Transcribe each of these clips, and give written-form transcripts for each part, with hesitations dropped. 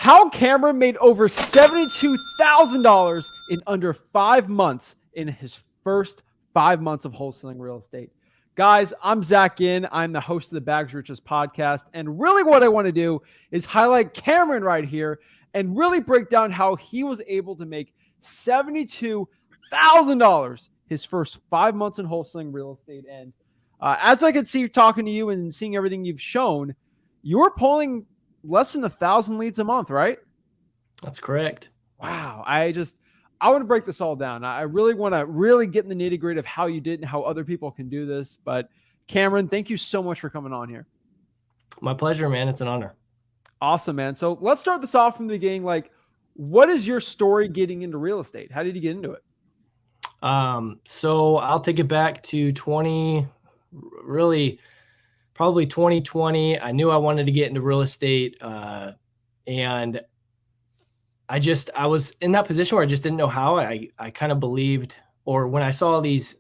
How Camren made over $72,000 in under 5 months in his first 5 months of wholesaling real estate. Guys, I'm Zach Yin. I'm the host of the Bags Riches podcast. And really what I want to do is highlight Camren right here and really break down how he was able to make $72,000 his first 5 months in wholesaling real estate. And as I could see talking to you and seeing everything you've shown, you're pulling less than 1,000 leads a month, right? That's correct. Wow. I want to break this all down. I really want to really get in the nitty gritty of how you did and how other people can do this. But Camren, thank you so much for coming on here. My pleasure, man. It's an honor. Awesome, man. So let's start this off from the beginning. Like, what is your story getting into real estate? How did you get into it? So I'll take it back to probably 2020. I knew I wanted to get into real estate. And I was in that position where I just didn't know how. I kind of believed, or when I saw these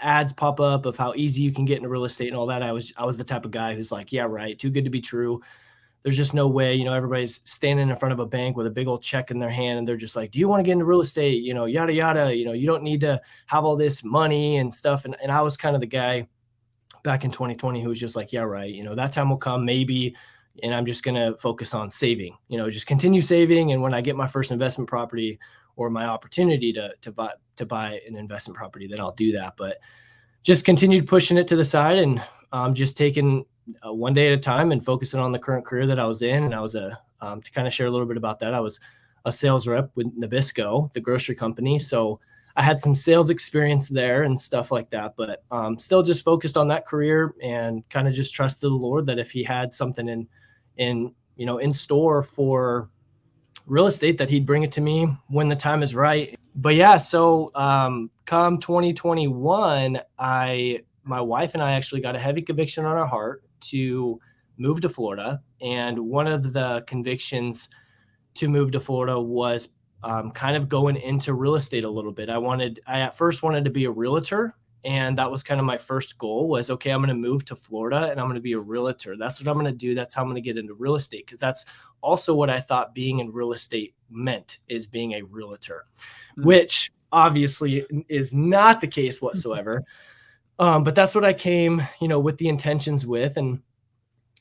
ads pop up of how easy you can get into real estate and all that, I was the type of guy who's like, yeah, right. Too good to be true. There's just no way, everybody's standing in front of a bank with a big old check in their hand. And they're just like, do you want to get into real estate? Yada, yada, you don't need to have all this money and stuff. And I was kind of the guy back in 2020 who was just like, yeah, right. that time will come maybe. And I'm just going to focus on saving, just continue saving. And when I get my first investment property or my opportunity to buy an investment property, then I'll do that. But just continued pushing it to the side and just taking one day at a time and focusing on the current career that I was in. And I was to kind of share a little bit about that. I was a sales rep with Nabisco, the grocery company. So I had some sales experience there and stuff like that, but still just focused on that career and kind of just trusted the Lord that if he had something in store for real estate, that he'd bring it to me when the time is right. But yeah, so come 2021, my wife and I actually got a heavy conviction on our heart to move to Florida. And one of the convictions to move to Florida was kind of going into real estate a little bit. I at first wanted to be a realtor. And that was kind of my first goal was, okay, I'm going to move to Florida and I'm going to be a realtor. That's what I'm going to do. That's how I'm going to get into real estate. Because that's also what I thought being in real estate meant, is being a realtor, which obviously is not the case whatsoever. But that's what I came, with the intentions with. And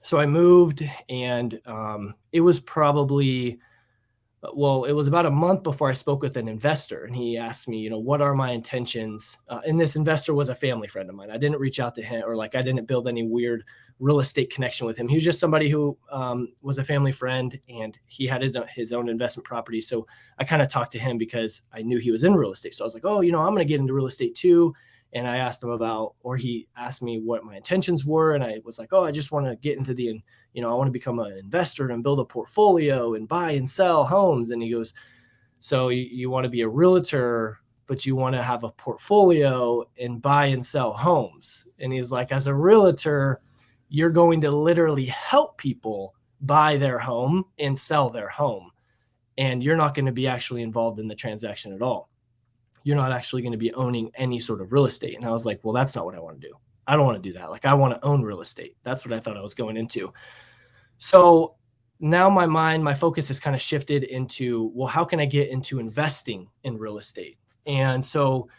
so I moved, and it was about a month before I spoke with an investor, and he asked me, what are my intentions? And this investor was a family friend of mine. I didn't reach out to him, or I didn't build any weird real estate connection with him. He was just somebody who was a family friend, and he had his own investment property. So I kind of talked to him because I knew he was in real estate. So I was like, oh, I'm going to get into real estate too. And I asked him he asked me what my intentions were. And I was like, oh, I just want to get into I want to become an investor and build a portfolio and buy and sell homes. And he goes, so you want to be a realtor, but you want to have a portfolio and buy and sell homes. And he's like, as a realtor, you're going to literally help people buy their home and sell their home. And you're not going to be actually involved in the transaction at all. You're not actually going to be owning any sort of real estate. And I was like, well, that's not what I want to do. I don't want to do that. I want to own real estate. That's what I thought I was going into. So now my focus has kind of shifted into, well, how can I get into investing in real estate? And so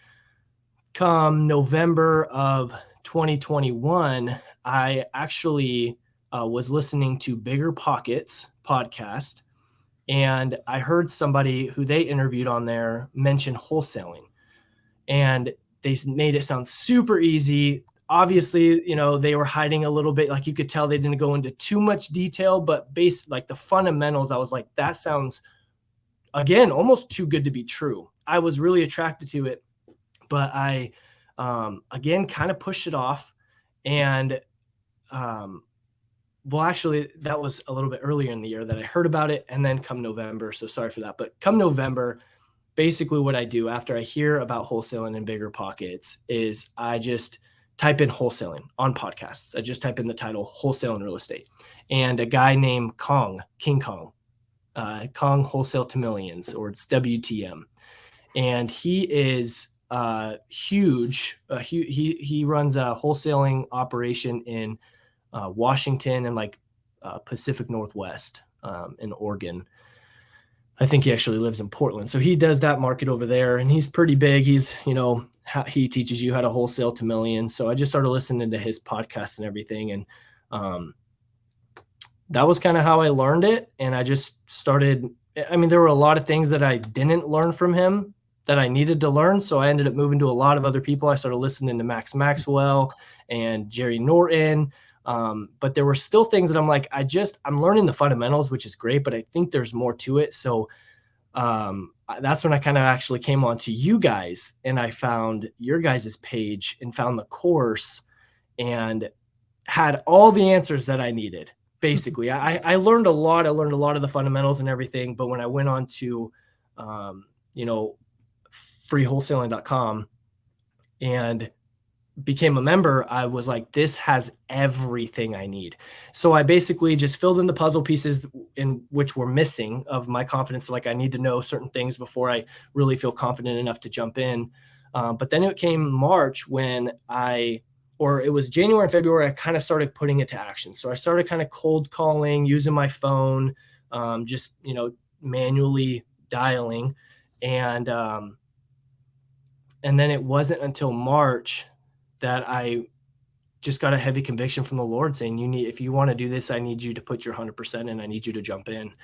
come November of 2021, I actually was listening to Bigger Pockets podcast. And I heard somebody who they interviewed on there mention wholesaling, and they made it sound super easy. Obviously, they were hiding a little bit. You could tell they didn't go into too much detail, but the fundamentals, I was like, that sounds, again, almost too good to be true. I was really attracted to it, but I, again, kind of pushed it off. And, well, actually, that was a little bit earlier in the year that I heard about it. And then come November, so sorry for that. But come November, basically what I do after I hear about wholesaling and Bigger Pockets is I just type in wholesaling on podcasts. I just type in the title wholesaling real estate. And a guy named King Kong Wholesale to Millions, or it's WTM. And he is huge. He runs a wholesaling operation in Washington and Pacific Northwest in Oregon. I think he actually lives in Portland. So he does that market over there, and he's pretty big. He's, he teaches you how to wholesale to millions. So I just started listening to his podcast and everything. And that was kind of how I learned it. And I just started, there were a lot of things that I didn't learn from him that I needed to learn. So I ended up moving to a lot of other people. I started listening to Max Maxwell and Jerry Norton. But there were still things that I'm like, I'm learning the fundamentals, which is great, but I think there's more to it. So that's when I kind of actually came on to you guys, and I found your guys' page and found the course and had all the answers that I needed. Basically, I learned a lot. I learned a lot of the fundamentals and everything. But when I went on to, freewholesaling.com and became a member, I was like, this has everything I need. So I basically just filled in the puzzle pieces in which were missing of my confidence. Like, I need to know certain things before I really feel confident enough to jump in. But then it came March when it was January and February, I kind of started putting it to action. So I started kind of cold calling, using my phone, just, manually dialing. And then it wasn't until March that I just got a heavy conviction from the Lord saying, if you want to do this, I need you to put your 100% in. I need you to jump in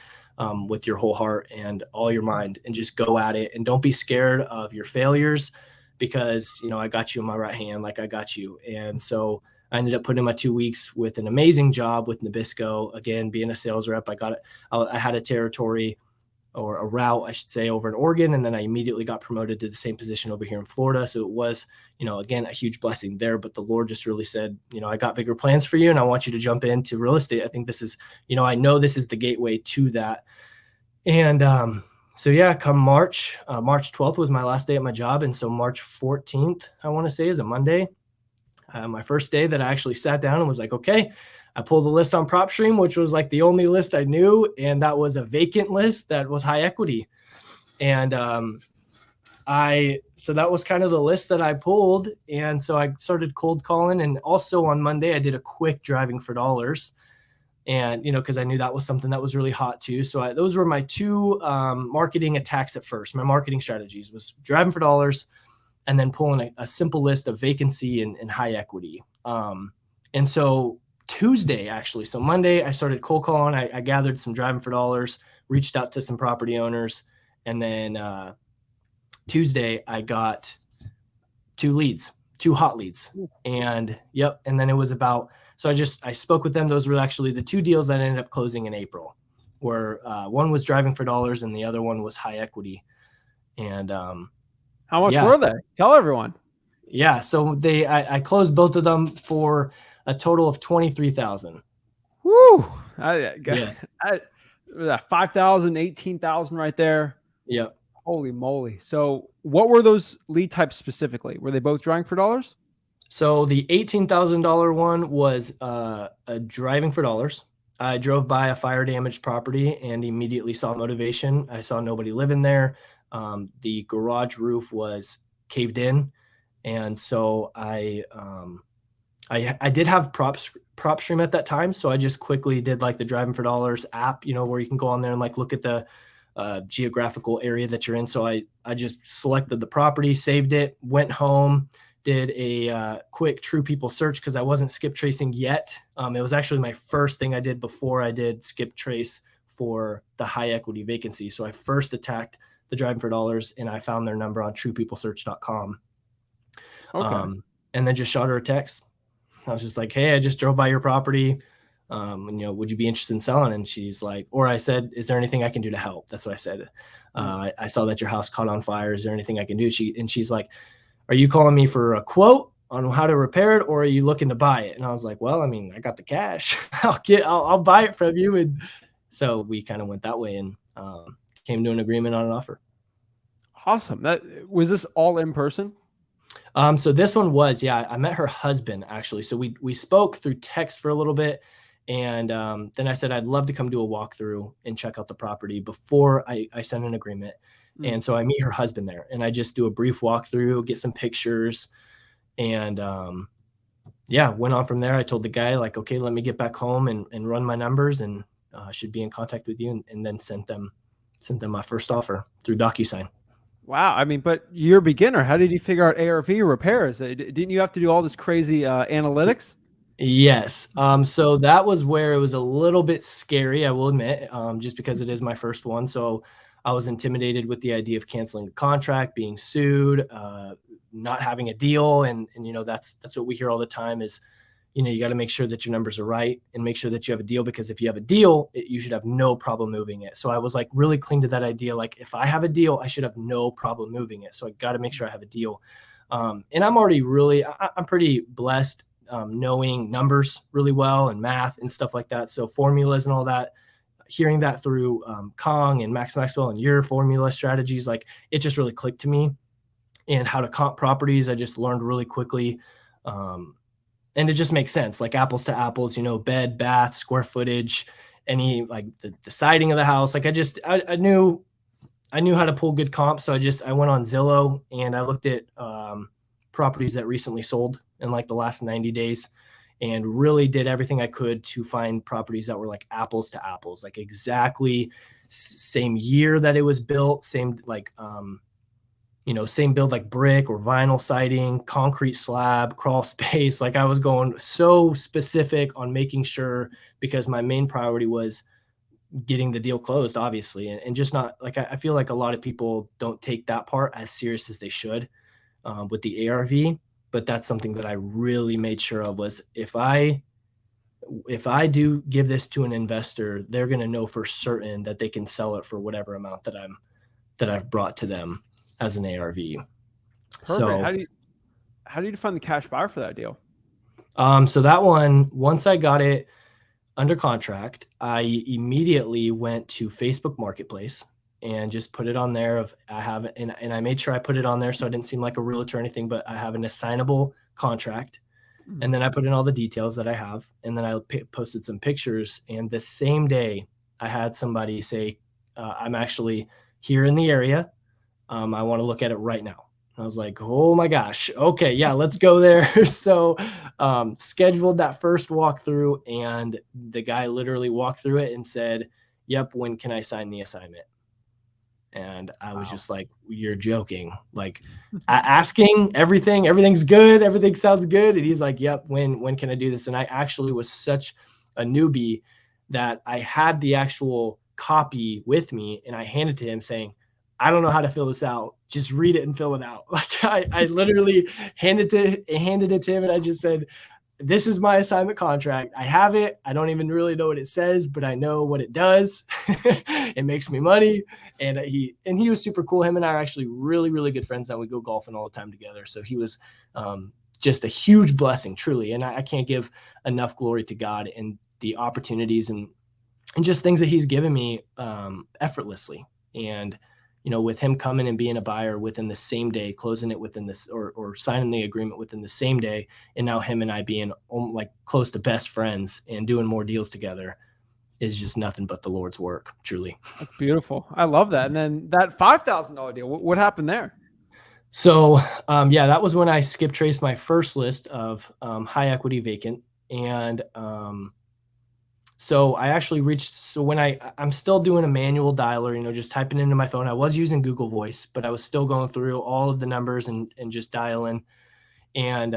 with your whole heart and all your mind and just go at it. And don't be scared of your failures, because, I got you in my right hand, like I got you. And so I ended up putting in my 2 weeks with an amazing job with Nabisco. Again, being a sales rep, I had a territory, or a route, I should say, over in Oregon. And then I immediately got promoted to the same position over here in Florida. So it was, again, a huge blessing there. But the Lord just really said, I got bigger plans for you, and I want you to jump into real estate. I think this is, I know this is the gateway to that. And so yeah, come March 12th was my last day at my job. And so March 14th, I want to say, is a Monday. My first day that I actually sat down and was like, okay, I pulled the list on PropStream, which was like the only list I knew. And that was a vacant list that was high equity. And so that was kind of the list that I pulled. And so I started cold calling. And also on Monday, I did a quick driving for dollars. And, because I knew that was something that was really hot too. So those were my two marketing attacks at first. My marketing strategies was driving for dollars and then pulling a simple list of vacancy and high equity. And so Tuesday, actually, so Monday, I started cold calling. I gathered some driving for dollars, reached out to some property owners. And then Tuesday, I got 2 hot leads. And yep. And then it was I spoke with them. Those were actually the 2 deals that ended up closing in April, where one was driving for dollars and the other one was high equity. And how much were they? Tell everyone. Yeah. So I closed both of them for a total of $23,000. Woo! Yes. 5,000, 18,000 right there. Yep. Holy moly. So what were those lead types specifically? Were they both driving for dollars? So the $18,000 one was a driving for dollars. I drove by a fire damaged property and immediately saw motivation. I saw nobody living there. The garage roof was caved in. And so I did have PropStream at that time. So I just quickly did like the driving for dollars app, where you can go on there and like look at the geographical area that you're in. So I just selected the property, saved it, went home, did a quick True People search because I wasn't skip tracing yet. It was actually my first thing I did before I did skip trace for the high equity vacancy. So I first attacked the driving for dollars and I found their number on truepeoplesearch.com. Okay. And then just shot her a text. I was just like, hey, I just drove by your property. Would you be interested in selling? And she's like, or I said, is there anything I can do to help? That's what I said. I saw that your house caught on fire. Is there anything I can do? She's like, are you calling me for a quote on how to repair it, or are you looking to buy it? And I was like, well, I got the cash. I'll buy it from you. And so we kind of went that way and came to an agreement on an offer. Awesome. Was this all in person? So this one was, I met her husband actually. So we spoke through text for a little bit. And then I said, I'd love to come do a walkthrough and check out the property before I send an agreement. And so I meet her husband there and I just do a brief walkthrough, get some pictures and went on from there. I told the guy like, okay, let me get back home and run my numbers and should be in contact with you. And then sent them sent them my first offer through DocuSign. Wow. I mean, but you're a beginner. How did you figure out ARV repairs? Didn't you have to do all this crazy analytics? Yes. So that was where it was a little bit scary, I will admit, just because it is my first one. So I was intimidated with the idea of canceling the contract, being sued, not having a deal. And that's what we hear all the time is, you got to make sure that your numbers are right and make sure that you have a deal, because if you have a deal, you should have no problem moving it. So I was like really clean to that idea. Like if I have a deal, I should have no problem moving it. So I got to make sure I have a deal. And I'm already I'm pretty blessed, knowing numbers really well and math and stuff like that. So formulas and all that, hearing that through Kong and Max Maxwell and your formula strategies, like it just really clicked to me. And how to comp properties, I just learned really quickly. And it just makes sense, like apples to apples, bed, bath, square footage, any like the siding of the house. Like I knew how to pull good comps. So I went on Zillow and I looked at properties that recently sold in like the last 90 days and really did everything I could to find properties that were like apples to apples, like exactly same year that it was built, same like same build, like brick or vinyl siding, concrete slab, crawl space. Like I was going so specific on making sure, because my main priority was getting the deal closed, obviously. And just not like, I feel like a lot of people don't take that part as serious as they should with the ARV. But that's something that I really made sure of was if I do give this to an investor, they're going to know for certain that they can sell it for whatever amount that I've brought to them as an ARV. Perfect. So how do you define the cash buyer for that deal? So that one, once I got it under contract, I immediately went to Facebook Marketplace and just put it on there and I made sure I put it on there so I didn't seem like a realtor or anything, but I have an assignable contract. Mm-hmm. And then I put in all the details that I have, and then I posted some pictures. And the same day I had somebody say, I'm actually here in the area. I want to look at it right now. I was like, oh my gosh. Okay. Yeah, let's go there. So scheduled that first walkthrough, and the guy literally walked through it and said, yep, when can I sign the assignment? And I was just like, you're joking. Like asking everything's good. Everything sounds good. And he's like, yep, when can I do this? And I actually was such a newbie that I had the actual copy with me, and I handed to him saying, I don't know how to fill this out. Just read it and fill it out. Like I literally handed it to him, and I just said, this is my assignment contract. I have it. I don't even really know what it says, but I know what it does. It makes me money. And he was super cool. Him and I are actually really, really good friends now. We go golfing all the time together. So he was just a huge blessing, truly. And I can't give enough glory to God and the opportunities and just things that he's given me effortlessly. And with him coming and being a buyer within the same day, closing it within this or signing the agreement within the same day. And now him and I being like close to best friends and doing more deals together is just nothing but the Lord's work, truly. That's beautiful. I love that. And then that $5,000 deal, what happened there? So, that was when I skip traced my first list of high equity vacant. And so I actually when I'm still doing a manual dialer, just typing into my phone. I was using Google Voice, but I was still going through all of the numbers and just dialing. And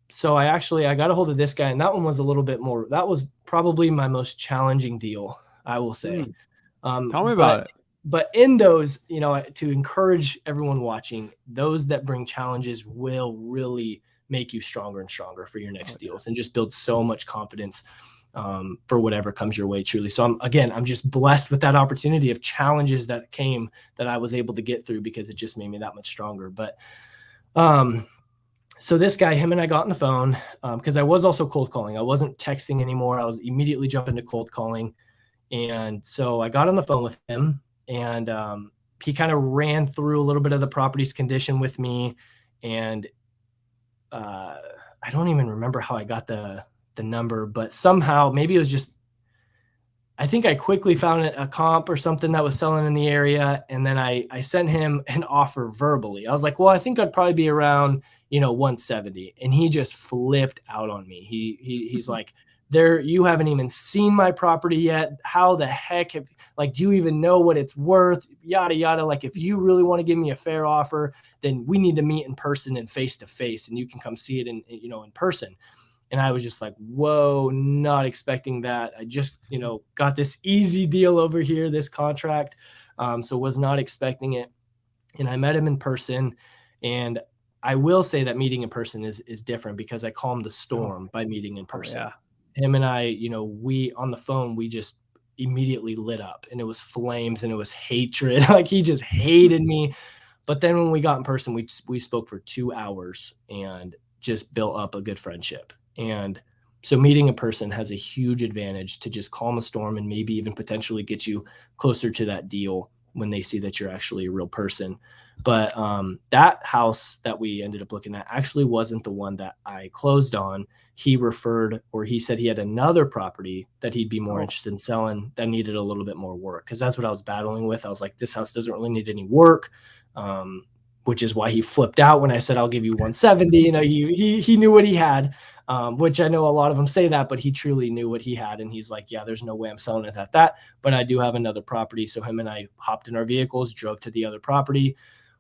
so I got a hold of this guy, and that one was a little bit more, that was probably my most challenging deal, I will say. Tell me about it. But in those, to encourage everyone watching, those that bring challenges will really make you stronger and stronger for your next deals and just build so much confidence for whatever comes your way, truly. So I'm just blessed with that opportunity of challenges that came that I was able to get through, because it just made me that much stronger. But so this guy, him and I got on the phone because I was also cold calling. I wasn't texting anymore. I was immediately jumping to cold calling. And so I got on the phone with him, and he kind of ran through a little bit of the property's condition with me. And I don't even remember how I got the number, but somehow maybe it was just, I think I quickly found a comp or something that was selling in the area. And then I sent him an offer verbally. I was like, well, I think I'd probably be around, 170. And he just flipped out on me. He's like, you haven't even seen my property yet. How the heck do you even know what it's worth? Yada, yada. Like, if you really want to give me a fair offer, then we need to meet in person and face to face, and you can come see it in person. And I was just like, whoa, not expecting that. I just, got this easy deal over here, this contract. So was not expecting it. And I met him in person, and I will say that meeting in person is different, because I calmed the storm by meeting in person. Him and I, we on the phone, we just immediately lit up, and it was flames and it was hatred. Like, he just hated me. But then when we got in person, we spoke for 2 hours and just built up a good friendship. And so meeting in person has a huge advantage to just calm a storm and maybe even potentially get you closer to that deal when they see that you're actually a real person. But that house that we ended up looking at actually wasn't the one that I closed on. He referred, or he said he had another property that he'd be more interested in selling that needed a little bit more work, because that's what I was battling with. I was like, this house doesn't really need any work, which is why he flipped out when I said, I'll give you 170. He knew what he had, which I know a lot of them say that, but he truly knew what he had. And he's like, yeah, there's no way I'm selling it at that, but I do have another property. So him and I hopped in our vehicles, drove to the other property,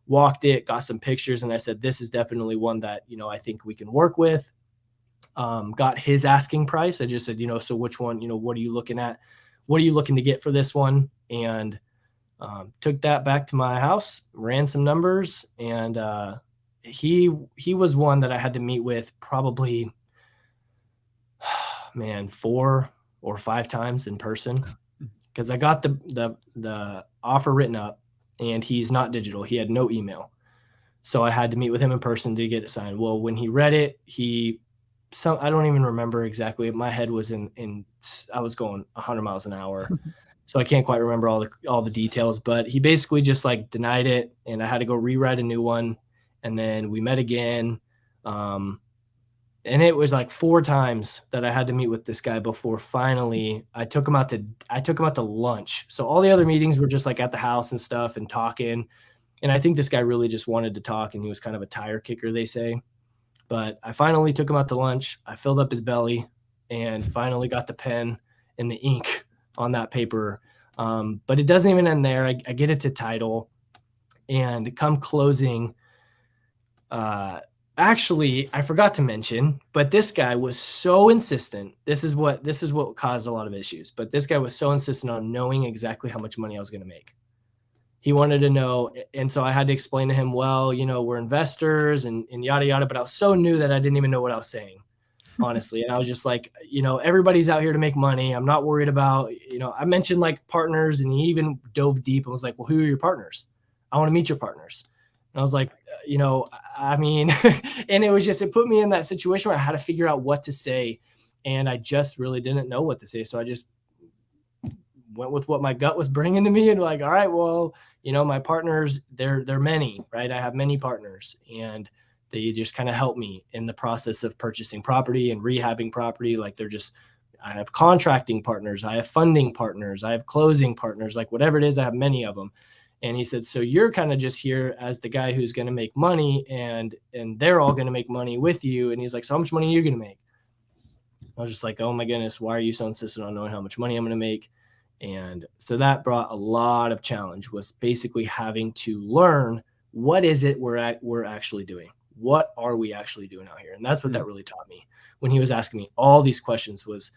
walked it, got some pictures. And I said, this is definitely one that, I think we can work with. Got his asking price. I just said, so which one, what are you looking at? What are you looking to get for this one? And took that back to my house, ran some numbers, and he was one that I had to meet with probably, 4 or 5 times in person, because I got the offer written up, and he's not digital. He had no email. So I had to meet with him in person to get it signed. Well, when he read it, I don't even remember exactly. My head was I was going 100 miles an hour. So I can't quite remember all the details, but he basically just denied it, and I had to go rewrite a new one. And then we met again. And it was 4 times that I had to meet with this guy before finally I took him out to lunch. So all the other meetings were just at the house and stuff and talking. And I think this guy really just wanted to talk, and he was kind of a tire kicker, they say. But I finally took him out to lunch. I filled up his belly and finally got the pen and the ink on that paper. But it doesn't even end there. I get it to title, and come closing, actually, I forgot to mention, but this guy was so insistent. This is what caused a lot of issues. But this guy was so insistent on knowing exactly how much money I was going to make. He wanted to know. And so I had to explain to him, well, we're investors and yada, yada. But I was so new that I didn't even know what I was saying, honestly. And I was just like, everybody's out here to make money. I'm not worried about, I mentioned partners, and he even dove deep and was like, well, who are your partners? I want to meet your partners. And I was like, and it put me in that situation where I had to figure out what to say. And I just really didn't know what to say. So I just went with what my gut was bringing to me, and all right, well, my partners, they're many, right? I have many partners, and they just kind of help me in the process of purchasing property and rehabbing property. I have contracting partners, I have funding partners, I have closing partners, whatever it is, I have many of them. And he said, so you're kind of just here as the guy who's going to make money, and they're all going to make money with you. And he's like, so how much money are you going to make? I was just like, oh my goodness, why are you so insistent on knowing how much money I'm going to make? And so that brought a lot of challenge, was basically having to learn, what is it we're actually doing? What are we actually doing out here? And that's what that really taught me when he was asking me all these questions was,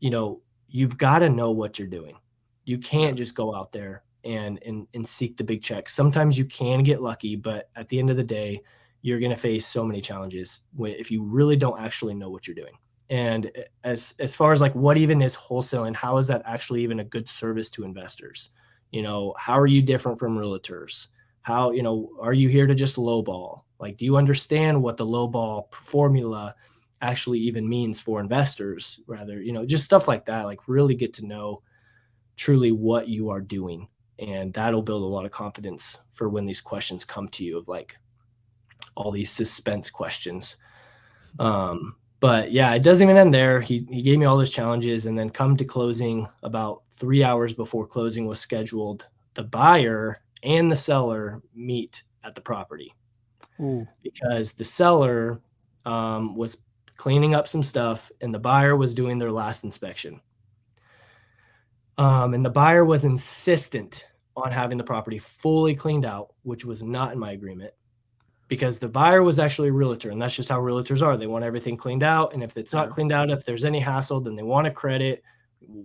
you've got to know what you're doing. You can't just go out there and seek the big checks. Sometimes you can get lucky, but at the end of the day, you're going to face so many challenges if you really don't actually know what you're doing. And as far as what even is wholesaling, how is that actually even a good service to investors? How are you different from realtors? How, are you here to just lowball? Do you understand what the lowball formula actually even means for investors? Rather, just stuff like that, really get to know truly what you are doing. And that'll build a lot of confidence for when these questions come to you, of all these suspense questions. But yeah, it doesn't even end there. He gave me all those challenges, and then come to closing, about 3 hours before closing was scheduled, the buyer and the seller meet at the property. Ooh. Because the seller was cleaning up some stuff, and the buyer was doing their last inspection. And the buyer was insistent on having the property fully cleaned out, which was not in my agreement, because the buyer was actually a realtor, and that's just how realtors are. They want everything cleaned out. And if it's not cleaned out, if there's any hassle, then they want a credit,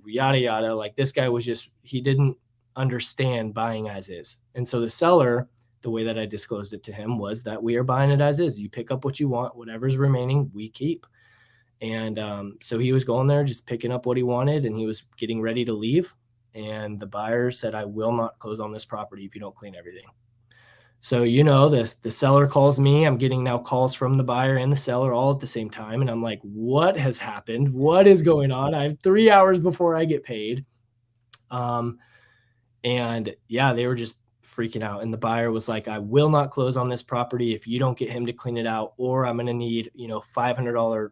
yada, yada. Like, this guy was just, he didn't understand buying as is. And so the seller, the way that I disclosed it to him was that we are buying it as is. You pick up what you want, whatever's remaining, we keep. And so he was going there, just picking up what he wanted, and he was getting ready to leave. And the buyer said, I will not close on this property if you don't clean everything. So, the seller calls me. I'm getting now calls from the buyer and the seller all at the same time. And I'm like, what has happened? What is going on? I have 3 hours before I get paid. And yeah, they were just freaking out. And the buyer was like, I will not close on this property if you don't get him to clean it out, or I'm going to need, $500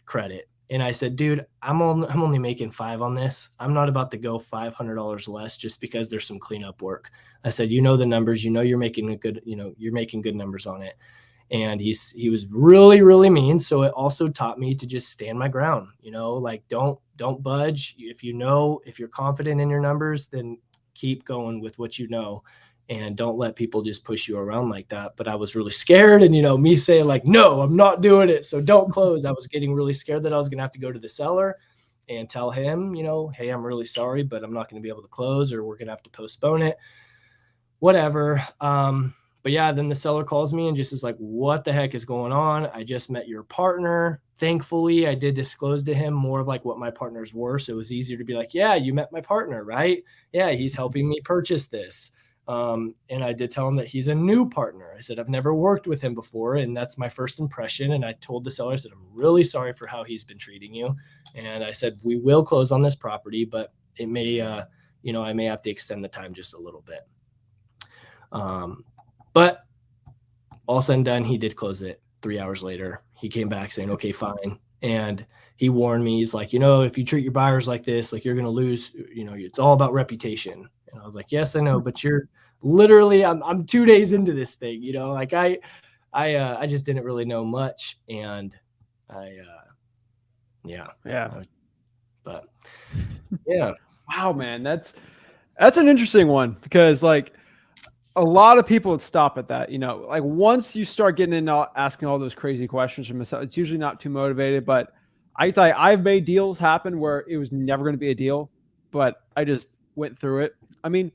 credit. And I said, dude, I'm only making $5 on this. I'm not about to go $500 less just because there's some cleanup work. I said, the numbers, you're making you're making good numbers on it. And he was really, really mean. So it also taught me to just stand my ground, like don't budge. If you're confident in your numbers, then keep going with what and don't let people just push you around like that. But I was really scared. And, me saying like, no, I'm not doing it, so don't close. I was getting really scared that I was going to have to go to the seller and tell him, hey, I'm really sorry, but I'm not going to be able to close, or we're going to have to postpone it, whatever. But yeah, then the seller calls me and just is like, what the heck is going on? I just met your partner. Thankfully, I did disclose to him more of like what my partners were. So it was easier to be like, yeah, you met my partner, right? Yeah, he's helping me purchase this. And I did tell him that he's a new partner. I said, I've never worked with him before, and that's my first impression. And I told the seller, I said, I'm really sorry for how he's been treating you. And I said, we will close on this property, but it may, I may have to extend the time just a little bit. But all said and done, he did close it. 3 hours later, he came back saying, okay, fine. And he warned me, he's like, if you treat your buyers like this, like, you're going to lose, it's all about reputation. And I was like, yes, I know, but you're literally, I'm 2 days into this thing, like I just didn't really know much. And but yeah. Wow, man. That's an interesting one, because like a lot of people would stop at that, like once you start getting into asking all those crazy questions from yourself, it's usually not too motivated. But I tell you, I've made deals happen where it was never going to be a deal, but I just went through it. I mean,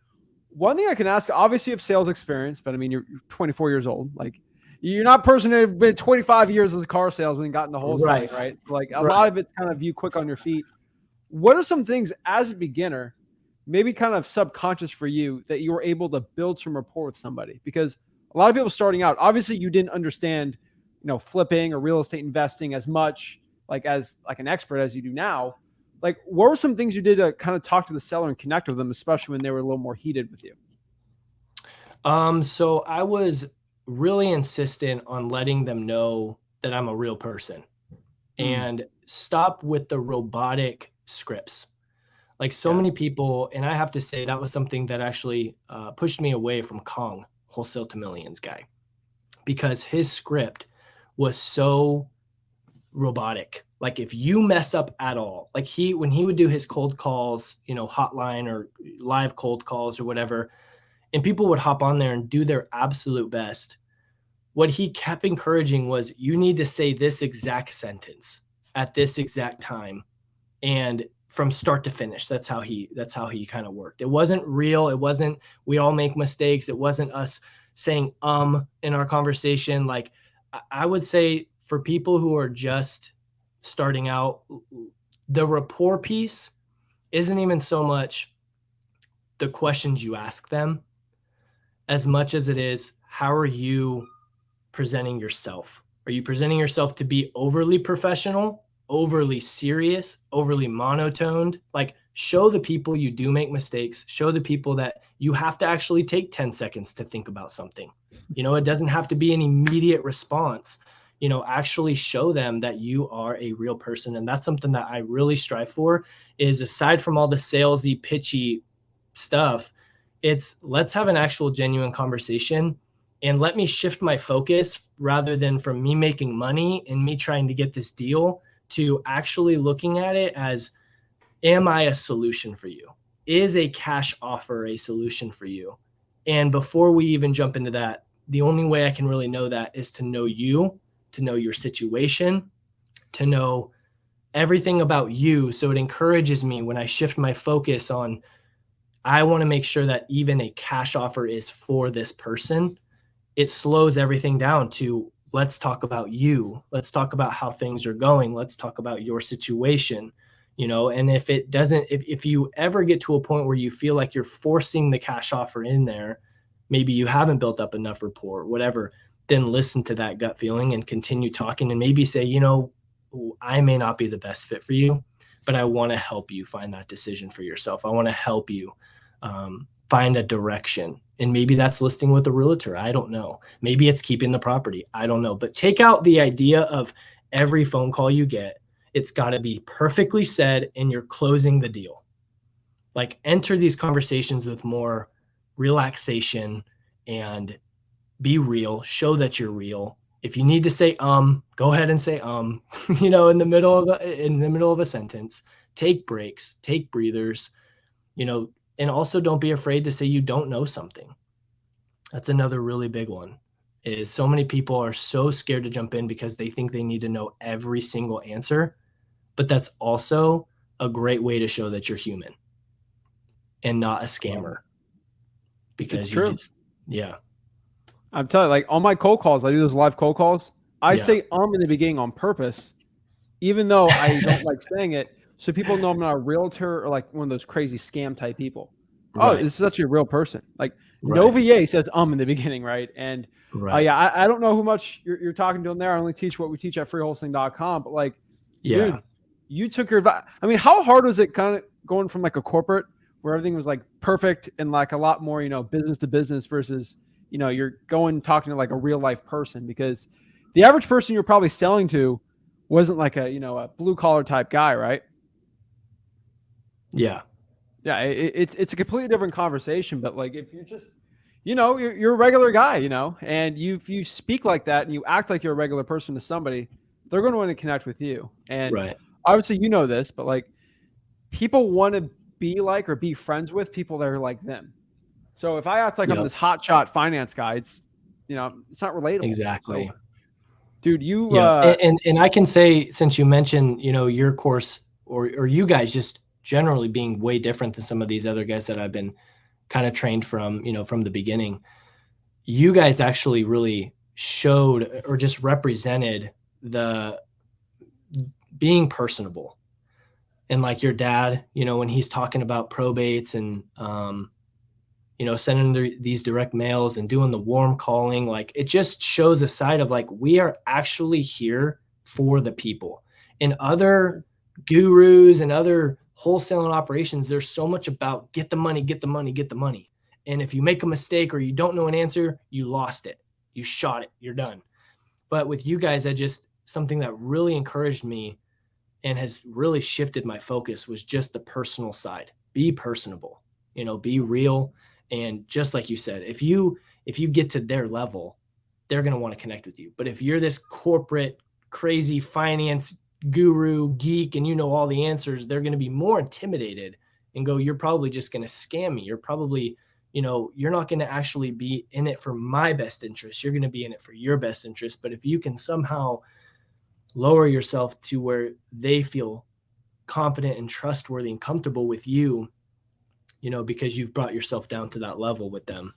one thing I can ask, obviously you have sales experience, but I mean, you're 24 years old. Like, you're not a person who's been 25 years as a car salesman and got into wholesaling, right? Like a lot of it's kind of you quick on your feet. What are some things as a beginner, maybe kind of subconscious for you, that you were able to build some rapport with somebody? Because a lot of people starting out, obviously you didn't understand, flipping or real estate investing as much, like as like an expert as you do now. Like, what were some things you did to kind of talk to the seller and connect with them, especially when they were a little more heated with you? So I was really insistent on letting them know that I'm a real person, and stop with the robotic scripts. Like, so many people, and I have to say that was something that actually pushed me away from Kong, Wholesale to Millions guy, because his script was so robotic. Like, if you mess up at all, like when he would do his cold calls, hotline or live cold calls or whatever, and people would hop on there and do their absolute best, what he kept encouraging was, you need to say this exact sentence at this exact time, and from start to finish. That's how he kind of worked. It wasn't real. It wasn't, we all make mistakes. It wasn't us saying in our conversation. Like, I would say for people who are just starting out, the rapport piece isn't even so much the questions you ask them as much as it is, how are you presenting yourself? Are you presenting yourself to be overly professional, overly serious, overly monotoned? Like, show the people you do make mistakes. Show the people that you have to actually take 10 seconds to think about something. It doesn't have to be an immediate response. Actually show them that you are a real person. And that's something that I really strive for, is aside from all the salesy, pitchy stuff, it's let's have an actual genuine conversation. and let me shift my focus rather than from me making money and me trying to get this deal to actually looking at it as, am I a solution for you? Is a cash offer a solution for you? And before we even jump into that, the only way I can really know that is to know you, to know your situation, to know everything about you. So it encourages me when I shift my focus on, I want to make sure that even a cash offer is for this person. It slows everything down to, let's talk about you. Let's talk about how things are going. Let's talk about your situation, and if it doesn't, if you ever get to a point where you feel like you're forcing the cash offer in there, maybe you haven't built up enough rapport, whatever, then listen to that gut feeling and continue talking and maybe say, I may not be the best fit for you, but I want to help you find that decision for yourself. I want to help you find a direction. And maybe that's listing with a realtor. I don't know. Maybe it's keeping the property. I don't know. But take out the idea of every phone call you get, it's got to be perfectly said and you're closing the deal. Like, enter these conversations with more relaxation and be real, show that you're real. If you need to say go ahead and say in the middle of a sentence. Take breaks, take breathers, and also don't be afraid to say you don't know something. That's another really big one, is so many people are so scared to jump in because they think they need to know every single answer. But that's also a great way to show that you're human and not a scammer. Because it's true. I'm telling you, like on my cold calls, I do those live cold calls. I say in the beginning on purpose, even though I don't like saying it, so people know I'm not a realtor or like one of those crazy scam type people. Right. Oh, this is actually a real person. Like no VA says in the beginning, right? And I don't know who much you're talking to in there. I only teach what we teach at freewholesaling.com, but like, dude, you took your. I mean, how hard was it kind of going from like a corporate where everything was like perfect and like a lot more, business to business versus, you're going talking to like a real life person, because the average person you're probably selling to wasn't like a, a blue collar type guy, right? Yeah. Yeah. It's a completely different conversation, but like, if you're just, you're a regular guy, and if you speak like that and you act like you're a regular person to somebody, they're going to want to connect with you. And obviously, this, but like people want to be like or be friends with people that are like them. So if I act like I'm this hotshot finance guy, it's it's not relatable. Exactly. So, dude, and I can say, since you mentioned your course or you guys just generally being way different than some of these other guys that I've been kind of trained from from the beginning, you guys actually really showed or just represented the being personable. And like your dad, when he's talking about probates and, sending these direct mails and doing the warm calling, like it just shows a side of like, we are actually here for the people. And other gurus and other wholesaling operations, there's so much about get the money, get the money, get the money. And if you make a mistake or you don't know an answer, you lost it, you shot it, you're done. But with you guys, something that really encouraged me and has really shifted my focus was just the personal side. Be personable, be real. And just like you said, if you get to their level, they're going to want to connect with you. But if you're this corporate, crazy finance guru geek and all the answers, they're going to be more intimidated and go, you're probably just going to scam me. You're probably, you're not going to actually be in it for my best interest. You're going to be in it for your best interest. But if you can somehow lower yourself to where they feel confident and trustworthy and comfortable with you, because you've brought yourself down to that level with them,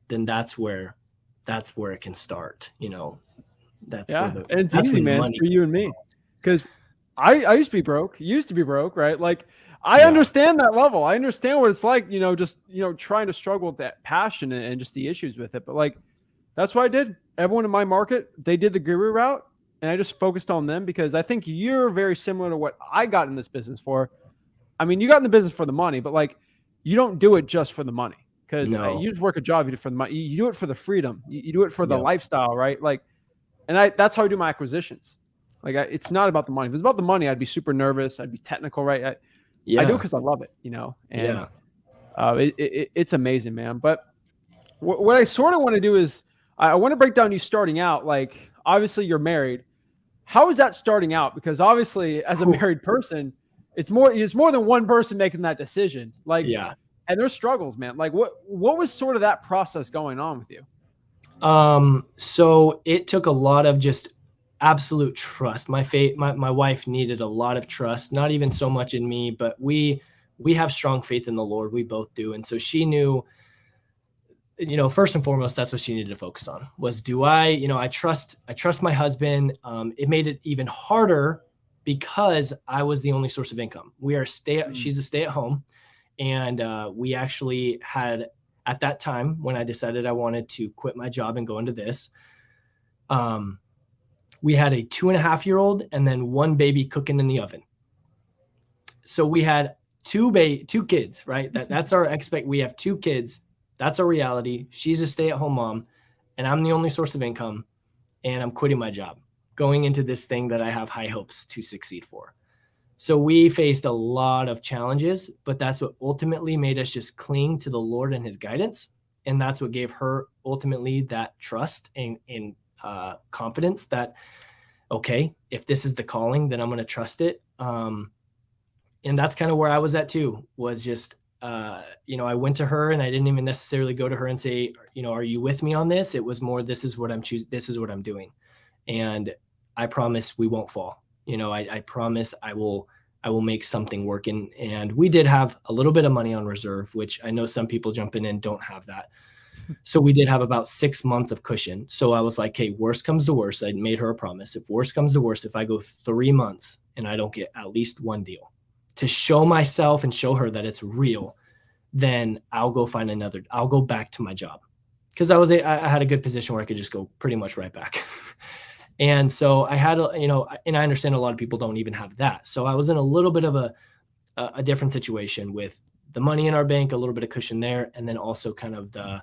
then that's where it can start. That's and it's easy, man, for you and me, because I used to be broke. You used to be broke, right? Like I understand that level. I understand what it's like, just trying to struggle with that passion and just the issues with it. But like that's what I did. Everyone in my market, they did the guru route. And I just focused on them because I think you're very similar to what I got in this business for. I mean, you got in the business for the money, but like, you don't do it just for the money, because you just work a job. You do it for the money. You do it for the freedom. You do it for the lifestyle, right? Like, and that's how I do my acquisitions. Like, it's not about the money. If it's about the money, I'd be super nervous. I'd be technical, right? I do it because I love it, and it's amazing, man. But what I sort of want to do is, I want to break down you starting out. Like, obviously you're married. How is that starting out? Because obviously as a married person, it's more than one person making that decision. Like, Yeah. and there's struggles, man. Like what was sort of that process going on with you? So it took a lot of just absolute trust. My wife needed a lot of trust, not even so much in me, but we have strong faith in the Lord. We both do. And so she knew, first and foremost, that's what she needed to focus on was, I trust my husband. It made it even harder because I was the only source of income. She's a stay at home. And we actually had, at that time when I decided I wanted to quit my job and go into this, we had a 2.5-year-old and then one baby cooking in the oven. So we had two kids, right? That's our we have 2 kids. That's our reality. She's a stay-at-home mom and I'm the only source of income, and I'm quitting my job, going into this thing that I have high hopes to succeed for. So we faced a lot of challenges, but that's what ultimately made us just cling to the Lord and his guidance. And that's what gave her ultimately that trust and confidence that, okay, if this is the calling, then I'm going to trust it. And that's kind of where I was at too, was just, I went to her and I didn't even necessarily go to her and say, are you with me on this? It was more, this is what I'm choosing. This is what I'm doing. And I promise we won't fall. I promise I will make something work. And we did have a little bit of money on reserve, which I know some people jumping in don't have that. So we did have about 6 months of cushion. So I was like, hey, worst comes to worst. I made her a promise. If worst comes to worst, if I go 3 months and I don't get at least one deal to show myself and show her that it's real, then I'll go I'll go back to my job. Cause I had a good position where I could just go pretty much right back. And so I had, and I understand a lot of people don't even have that. So I was in a little bit of a different situation with the money in our bank, a little bit of cushion there, and then also kind of the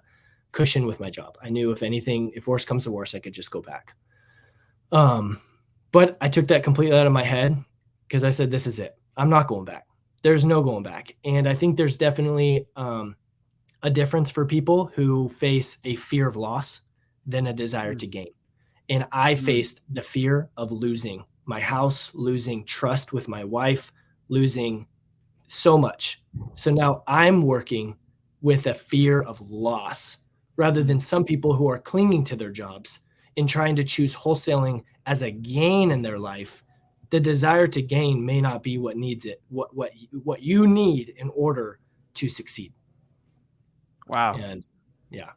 cushion with my job. I knew if worse comes to worse, I could just go back. But I took that completely out of my head because I said, this is it. I'm not going back. There's no going back. And I think there's definitely a difference for people who face a fear of loss than a desire to gain. And I faced the fear of losing my house, losing trust with my wife, losing so much. So now I'm working with a fear of loss rather than some people who are clinging to their jobs and trying to choose wholesaling as a gain in their life. The desire to gain may not be what needs it, what you need in order to succeed. Wow. And yeah.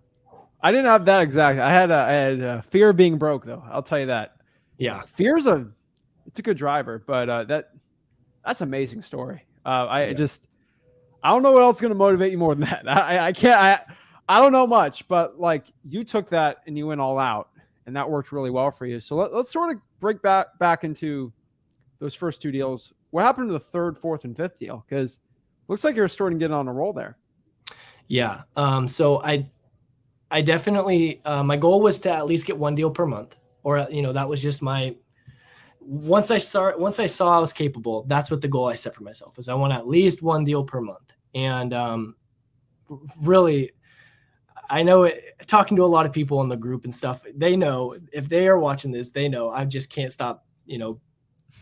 I didn't have that exact. I had a fear of being broke, though. I'll tell you that. Yeah. Fear's it's a good driver, but that's an amazing story. I don't know what else is going to motivate you more than that. I don't know much, but like you took that and you went all out, and that worked really well for you. So let's sort of break back into those first 2 deals. What happened to the 3rd, 4th, and 5th deal? Because looks like you're starting to get on a roll there. Yeah. So I definitely, my goal was to at least get 1 deal per month, or, that was just once I saw I was capable, that's what the goal I set for myself is I want at least 1 deal per month. And really, I know talking to a lot of people in the group and stuff, they know if they are watching this, they know I just can't stop,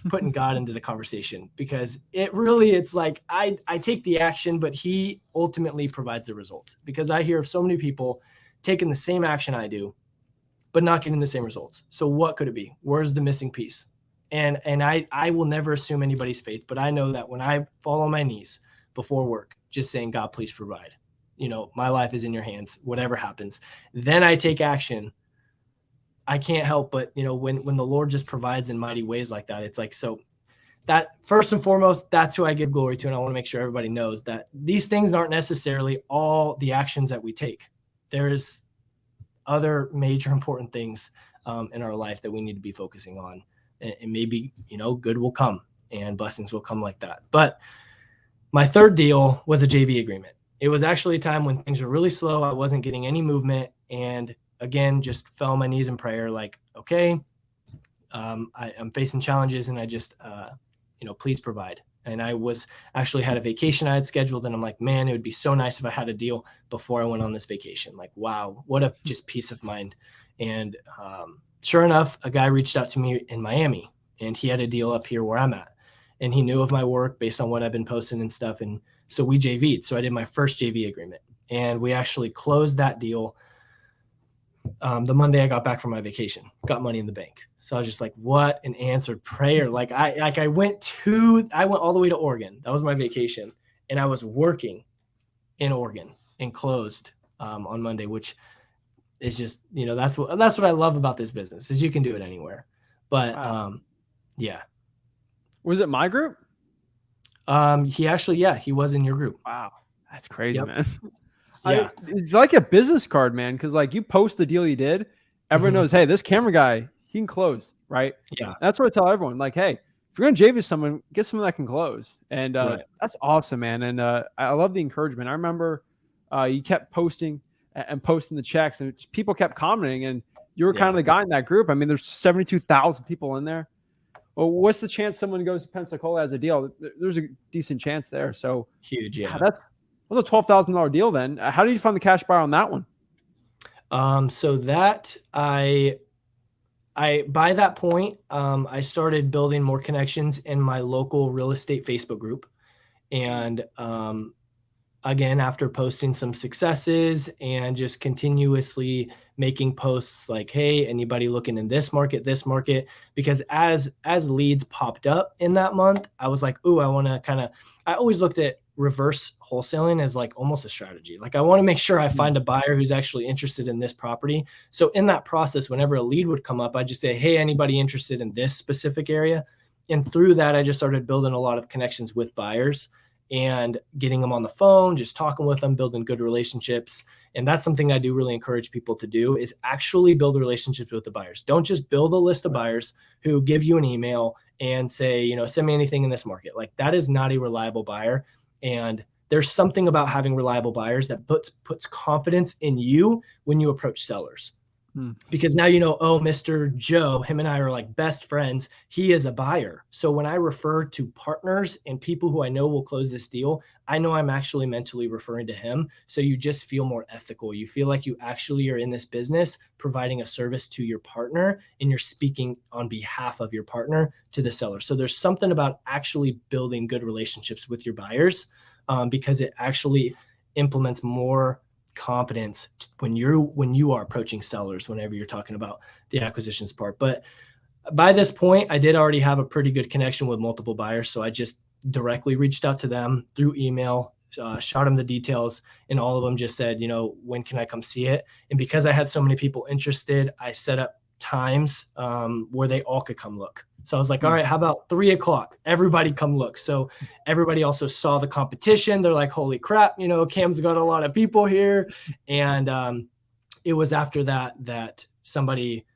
putting God into the conversation, because it's like I take the action, but he ultimately provides the results, because I hear of so many people taking the same action I do, but not getting the same results. So what could it be? Where's the missing piece? And I will never assume anybody's faith, but I know that when I fall on my knees before work, just saying, God, please provide, my life is in your hands, whatever happens, then I take action. I can't help but, when the Lord just provides in mighty ways like that, it's like, so that first and foremost, that's who I give glory to. And I want to make sure everybody knows that these things aren't necessarily all the actions that we take. There's other major important things in our life that we need to be focusing on, and maybe, good will come and blessings will come like that. But my 3rd deal was a JV agreement. It was actually a time when things were really slow. I wasn't getting any movement. And again, just fell on my knees in prayer, like, okay, I'm facing challenges, and I just, please provide. And I was actually had a vacation I had scheduled, and I'm like, man, it would be so nice if I had a deal before I went on this vacation. Like, wow, what a just peace of mind. And sure enough, a guy reached out to me in Miami, and he had a deal up here where I'm at. And he knew of my work based on what I've been posting and stuff. And so we JV'd. So I did my first JV agreement, and we actually closed that deal the Monday I got back from my vacation, got money in the bank. So I was just like, what an answered prayer. Like I went all the way to Oregon. That was my vacation. And I was working in Oregon and closed on Monday, which is just, that's what I love about this business is you can do it anywhere. But Wow. yeah. Was it my group? He was in your group. Wow. That's crazy, Yep. man. Yeah. It's like a business card, man. Cause like you post the deal you did, everyone knows, hey, this camera guy, he can close, right? Yeah. That's what I tell everyone. Like, hey, if you're going to JV someone, get someone that can close. And Right. that's awesome, man. And I love the encouragement. I remember you kept posting and posting the checks, and people kept commenting, and you were kind of the guy in that group. I mean, there's 72,000 people in there. Well, what's the chance someone goes to Pensacola as a deal? There's a decent chance there. So Huge. Yeah. That's a $12,000 deal then. How did you find the cash buyer on that one? So that by that point, I started building more connections in my local real estate Facebook group. And again, after posting some successes and just continuously making posts like, hey, anybody looking in this market, because as leads popped up in that month, I was like, ooh, I always looked at reverse wholesaling as like almost a strategy. Like I want to make sure I find a buyer who's actually interested in this property. So in that process, whenever a lead would come up, I just say, hey, anybody interested in this specific area? And through that, I just started building a lot of connections with buyers and getting them on the phone, just talking with them, building good relationships. And that's something I do really encourage people to do is actually build relationships with the buyers. Don't just build a list of buyers who give you an email and say, send me anything in this market. Like that is not a reliable buyer. And there's something about having reliable buyers that puts confidence in you when you approach sellers. Because now oh, Mr. Joe, him and I are like best friends. He is a buyer. So when I refer to partners and people who I know will close this deal, I know I'm actually mentally referring to him. So you just feel more ethical. You feel like you actually are in this business providing a service to your partner, and you're speaking on behalf of your partner to the seller. So there's something about actually building good relationships with your buyers because it actually implements more confidence when you are approaching sellers, whenever you're talking about the acquisitions part. But by this point, I did already have a pretty good connection with multiple buyers. So I just directly reached out to them through email, shot them the details, and all of them just said, when can I come see it? And because I had so many people interested, I set up times where they all could come look. So I was like, all right, how about 3:00? Everybody come look. So everybody also saw the competition. They're like, holy crap, Cam's got a lot of people here. And it was after that somebody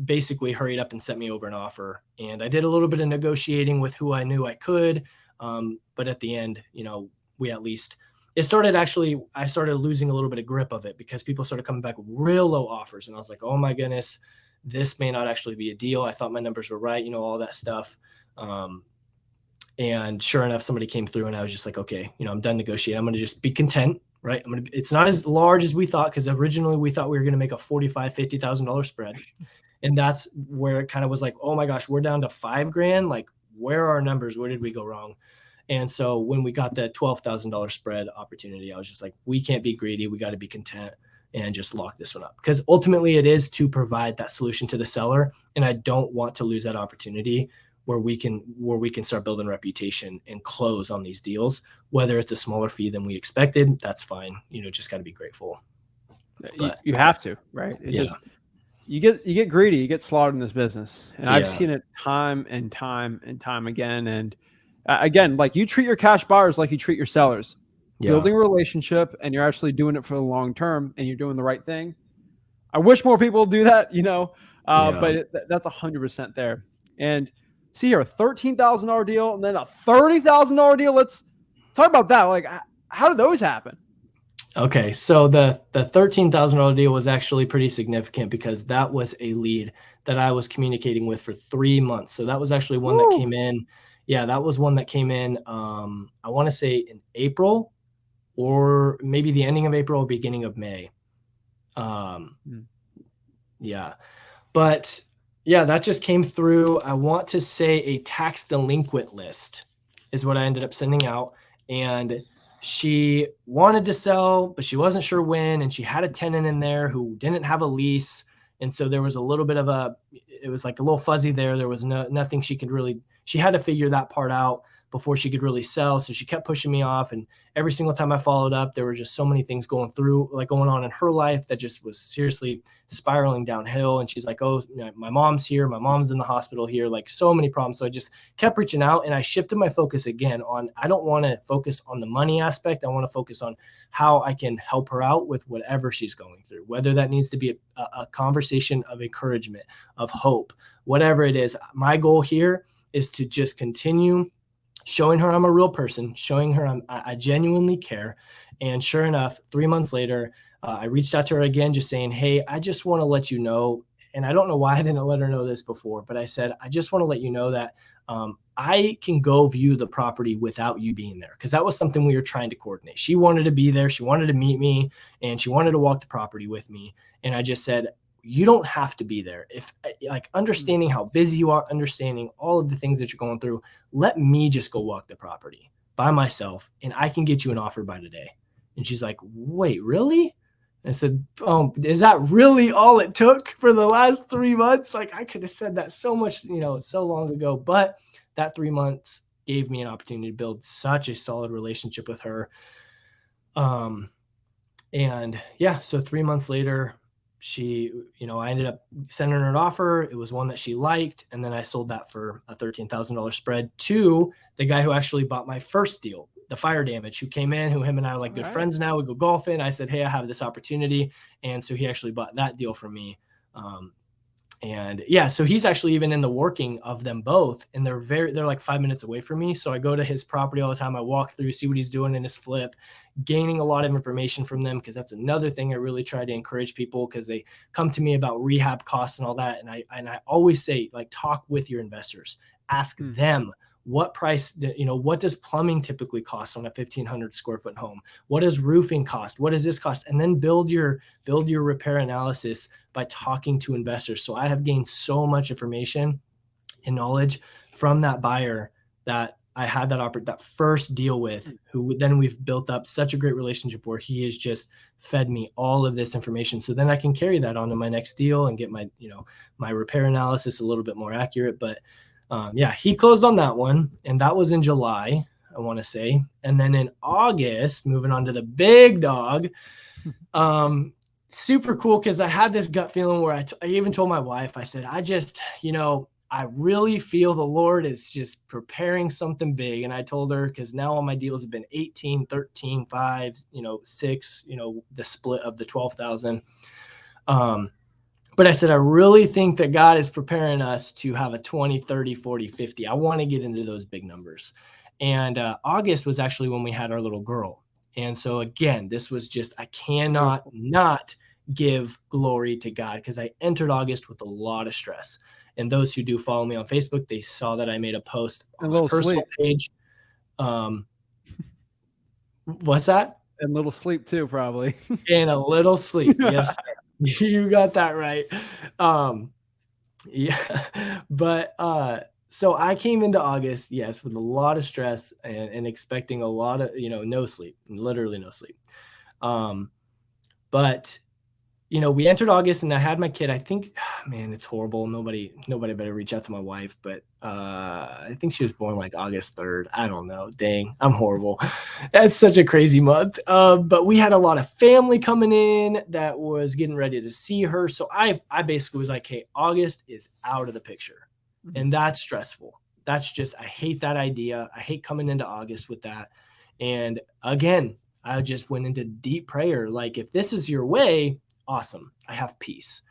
basically hurried up and sent me over an offer. And I did a little bit of negotiating with who I knew I could. But at the end, I started losing a little bit of grip of it because people started coming back with real low offers. And I was like, oh my goodness, this may not actually be a deal. I thought my numbers were right, all that stuff. And sure enough, somebody came through and I was just like, okay, I'm done negotiating. I'm going to just be content, right? It's not as large as we thought, because originally we thought we were going to make a $45,000, $50,000 spread. And that's where it kind of was like, oh my gosh, we're down to $5,000. Like, where are our numbers? Where did we go wrong? And so when we got that $12,000 spread opportunity, I was just like, we can't be greedy. We got to be content and just lock this one up, because ultimately it is to provide that solution to the seller. And I don't want to lose that opportunity where we can start building reputation and close on these deals. Whether it's a smaller fee than we expected, that's fine. Just got to be grateful. But you have to, right? You get greedy, you get slaughtered in this business. And I've seen it time and time and time again. And again, like, you treat your cash buyers like you treat your sellers. Building a relationship, and you're actually doing it for the long term, and you're doing the right thing. I wish more people do that, but that's 100% there. And see here, a $13,000 deal and then a $30,000 deal. Let's talk about that. Like, how did those happen? Okay, so the $13,000 deal was actually pretty significant, because that was a lead that I was communicating with for 3 months. So that was actually one that came in Yeah, that was one that came in, I want to say in April, or maybe the ending of April, beginning of May. Mm. Yeah. But yeah, that just came through. I want to say a tax delinquent list is what I ended up sending out. And she wanted to sell, but she wasn't sure when. And she had a tenant in there who didn't have a lease. And so there was a little bit of it was like a little fuzzy there. There was nothing she had to figure that part out before she could really sell. So she kept pushing me off. And every single time I followed up, there were just so many things going on in her life that just was seriously spiraling downhill. And she's like, oh, my mom's here. My mom's in the hospital here, like so many problems. So I just kept reaching out, and I shifted my focus again on, I don't want to focus on the money aspect. I want to focus on how I can help her out with whatever she's going through, whether that needs to be a conversation of encouragement, of hope, whatever it is. My goal here is to just continue showing her I'm a real person, showing her I genuinely care. And sure enough, 3 months later, I reached out to her again, just saying, hey, I just want to let you know. And I don't know why I didn't let her know this before, but I said, I just want to let you know that I can go view the property without you being there. Cause that was something we were trying to coordinate. She wanted to be there. She wanted to meet me, and she wanted to walk the property with me. And I just said, you don't have to be there. If like understanding how busy you are, understanding all of the things that you're going through, let me just go walk the property by myself, and I can get you an offer by today. And she's like, wait, really? I said, is that really all it took for the last 3 months? Like, I could have said that so much, so long ago, but that 3 months gave me an opportunity to build such a solid relationship with her. And yeah, so 3 months later, I ended up sending her an offer. It was one that she liked. And then I sold that for a $13,000 spread to the guy who actually bought my first deal, the fire damage, who came in, who him and I are like good friends now. We go golfing. I said, hey, I have this opportunity. And so he actually bought that deal from me. And yeah, so he's actually even in the working of them both. And they're like 5 minutes away from me. So I go to his property all the time. I walk through, see what he's doing in his flip, gaining a lot of information from them. Cause that's another thing I really try to encourage people, because they come to me about rehab costs and all that. And I always say, like, talk with your investors, ask them what price, what does plumbing typically cost on a 1,500 square foot home? What does roofing cost? What does this cost? And then build your repair analysis by talking to investors. So I have gained so much information and knowledge from that buyer that I had that first deal with, who then we've built up such a great relationship where he has just fed me all of this information. So then I can carry that on to my next deal and get my, my repair analysis a little bit more accurate. But yeah, he closed on that one, and that was in July, I want to say. And then in August, moving on to the big dog, super cool, because I had this gut feeling where I even told my wife, I said, I really feel the Lord is just preparing something big. And I told her, because now all my deals have been 18, 13, 5, 6, the split of the 12,000. But I said, I really think that God is preparing us to have a 20, 30, 40, 50. I want to get into those big numbers. And August was actually when we had our little girl. And so again, this was just, I cannot not give glory to God, because I entered August with a lot of stress. And those who do follow me on Facebook, they saw that I made a post on my personal page. What's that? And a little sleep too, probably. And a little sleep. Yes, you got that right. Yeah, but so I came into August, yes, with a lot of stress and expecting a lot of, no sleep, literally no sleep. But we entered August, and I had my kid. I think, man, it's horrible. Nobody better reach out to my wife, but I think she was born like August 3rd. I don't know. Dang, I'm horrible. That's such a crazy month. But we had a lot of family coming in that was getting ready to see her. So I basically was like, hey, August is out of the picture. And that's stressful. That's just, I hate that idea. I hate coming into August with that. And again, I just went into deep prayer. Like, if this is your way, awesome, I have peace.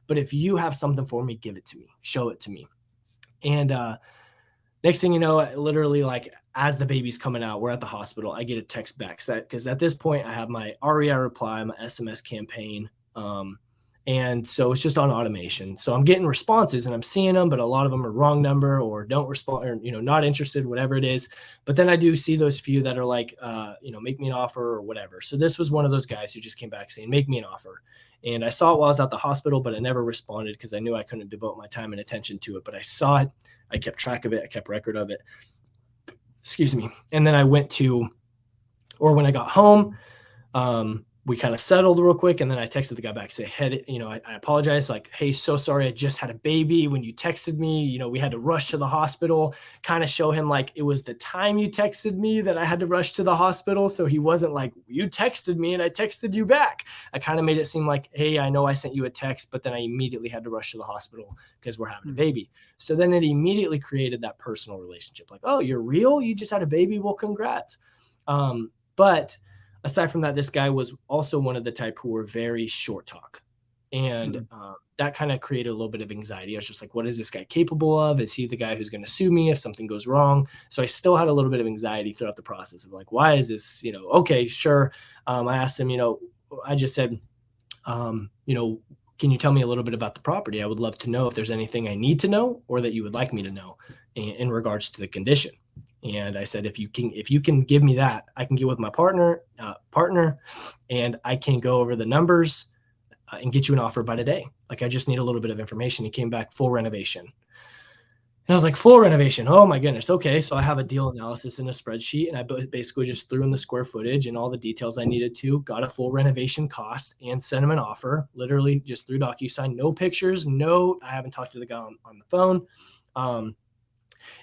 But if you have something for me, give it to me, show it to me. And next thing you know, literally, like, as the baby's coming out, we're at the hospital, I get a text back, because at this point I have my REI reply, my SMS campaign, And so it's just on automation. So I'm getting responses and I'm seeing them, but a lot of them are wrong number or don't respond or, not interested, whatever it is. But then I do see those few that are like, make me an offer or whatever. So this was one of those guys who just came back saying, make me an offer. And I saw it while I was at the hospital, but I never responded because I knew I couldn't devote my time and attention to it. But I saw it. I kept track of it. I kept record of it. Excuse me. And then when I got home, we kind of settled real quick. And then I texted the guy back, say, hey, I apologize. Like, hey, so sorry. I just had a baby. When you texted me, we had to rush to the hospital, kind of show him like it was the time you texted me that I had to rush to the hospital. So he wasn't like, you texted me and I texted you back. I kind of made it seem like, hey, I know I sent you a text, but then I immediately had to rush to the hospital because we're having a baby. So then it immediately created that personal relationship. Like, oh, you're real? You just had a baby? Well, congrats. But aside from that, this guy was also one of the type who were very short talk. And that kind of created a little bit of anxiety. I was just like, what is this guy capable of? Is he the guy who's going to sue me if something goes wrong? So I still had a little bit of anxiety throughout the process of like, why is this, okay, sure. I asked him, I just said, can you tell me a little bit about the property? I would love to know if there's anything I need to know or that you would like me to know in regards to the condition. And I said, if you can give me that, I can get with my partner, and I can go over the numbers and get you an offer by today. Like, I just need a little bit of information. He came back, full renovation. And I was like, full renovation. Oh my goodness. Okay. So I have a deal analysis in a spreadsheet, and I basically just threw in the square footage and all the details I needed to, got a full renovation cost, and sent him an offer, literally just through DocuSign, no pictures, I haven't talked to the guy on the phone.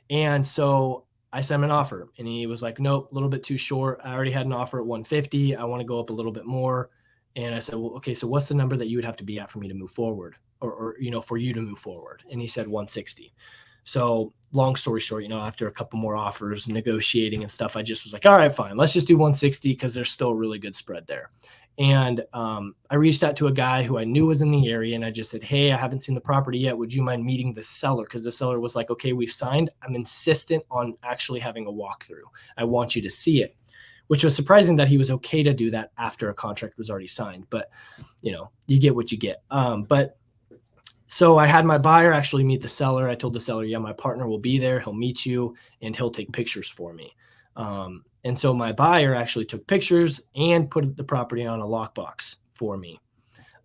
And so I sent him an offer, and he was like, nope, a little bit too short. I already had an offer at 150. I want to go up a little bit more. And I said, well, okay, so what's the number that you would have to be at for me to move forward or for you to move forward? And he said 160. So long story short, after a couple more offers, negotiating and stuff, I just was like, all right, fine, let's just do 160 because there's still a really good spread there. And I reached out to a guy who I knew was in the area, and I just said, hey, I haven't seen the property yet. Would you mind meeting the seller? Because the seller was like, okay, we've signed. I'm insistent on actually having a walkthrough. I want you to see it, which was surprising that he was okay to do that after a contract was already signed. But, you get what you get. So I had my buyer actually meet the seller. I told the seller, yeah, my partner will be there. He'll meet you and he'll take pictures for me. And so my buyer actually took pictures and put the property on a lockbox for me.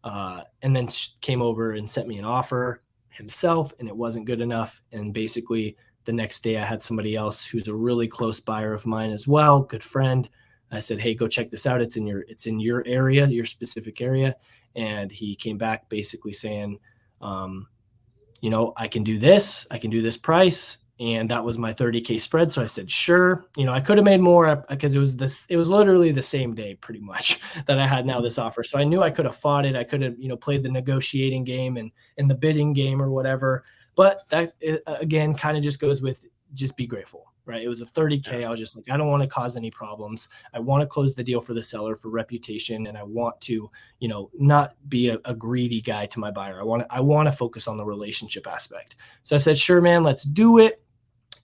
And then came over and sent me an offer himself, and it wasn't good enough. And basically the next day I had somebody else who's a really close buyer of mine as well, good friend. I said, hey, go check this out. It's in your area, your specific area. And he came back basically saying, I can do this price. And that was my 30K spread. So I said, sure. I could have made more because it was literally the same day pretty much that I had now this offer. So I knew I could have fought it. I could have, played the negotiating game and the bidding game or whatever. But that again, kind of just goes with just be grateful, right? It was a 30K. I was just like, I don't want to cause any problems. I want to close the deal for the seller for reputation. And I want to, not be a greedy guy to my buyer. I want to focus on the relationship aspect. So I said, sure, man, let's do it.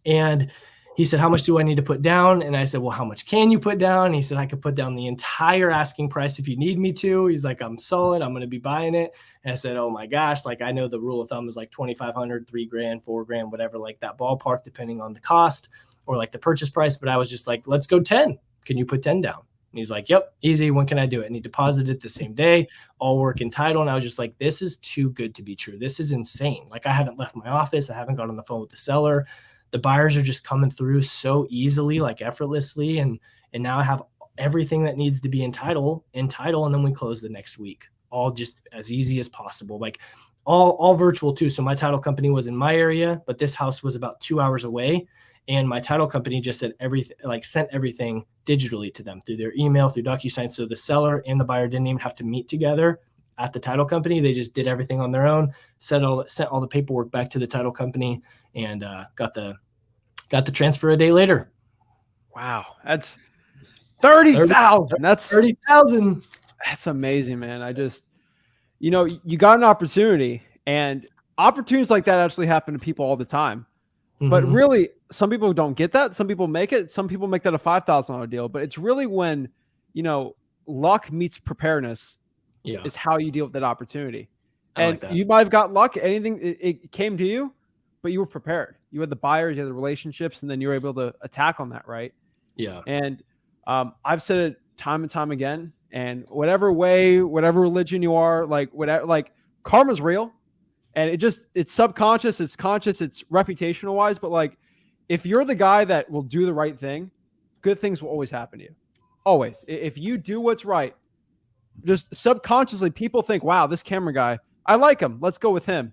And he said, how much do I need to put down? And I said, well, how much can you put down? And he said, I could put down the entire asking price if you need me to. He's like, I'm solid. I'm going to be buying it. And I said, oh my gosh, like I know the rule of thumb is like 2,500, $3,000, $4,000, whatever, like that ballpark, depending on the cost or like the purchase price. But I was just like, let's go 10. Can you put 10 down? And he's like, yep, easy. When can I do it? And he deposited it the same day, all work and title. And I was just like, this is too good to be true. This is insane. Like I haven't left my office. I haven't got on the phone with the seller. The buyers are just coming through so easily, like effortlessly. And now I have everything that needs to be in title. And then we close the next week, all just as easy as possible. Like all virtual too. So my title company was in my area, but this house was about 2 hours away. And my title company just said sent everything digitally to them through their email, through DocuSign. So the seller and the buyer didn't even have to meet together at the title company. They just did everything on their own, sent all the paperwork back to the title company, and got the transfer a day later. Wow, that's 30,000. That's 30,000. That's amazing, man. I just, you got an opportunity, and opportunities like that actually happen to people all the time. Mm-hmm. But really, some people don't get that. Some people make it. Some people make that a $5,000 deal. But it's really when, luck meets preparedness is how you deal with that opportunity. I And like that. you might have got luck. Anything, it came to you, but you were prepared. You had the buyers, you had the relationships, and then you were able to attack on that, right? Yeah. And I've said it time and time again. And whatever way, whatever religion you are, like whatever, like karma's real, and it's subconscious, it's conscious, it's reputational wise. But like, if you're the guy that will do the right thing, good things will always happen to you. Always. If you do what's right, just subconsciously, people think, wow, this Camren guy, I like him. Let's go with him.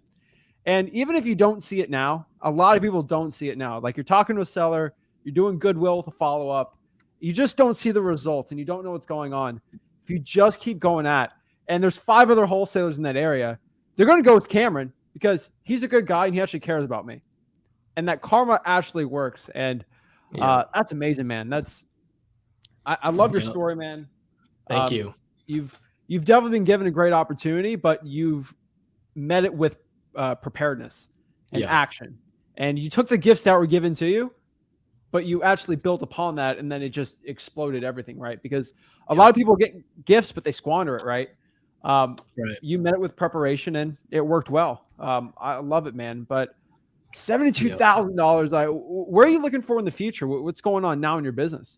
And even if you don't see it now, a lot of people don't see it now. Like, you're talking to a seller, you're doing goodwill with a follow up. You just don't see the results and you don't know what's going on. If you just keep going and there's 5 other wholesalers in that area, they're going to go with Camren because he's a good guy and he actually cares about me. And that karma actually works. And that's amazing, man. I love your story, man. Thank you. You've definitely been given a great opportunity, but you've met it with preparedness and action. And you took the gifts that were given to you, but you actually built upon that, and then it just exploded everything, right? Because a lot of people get gifts, but they squander it, right? Right. You met it with preparation, and it worked well. I love it, man. But $72,000, where are you looking for in the future? What's going on now in your business?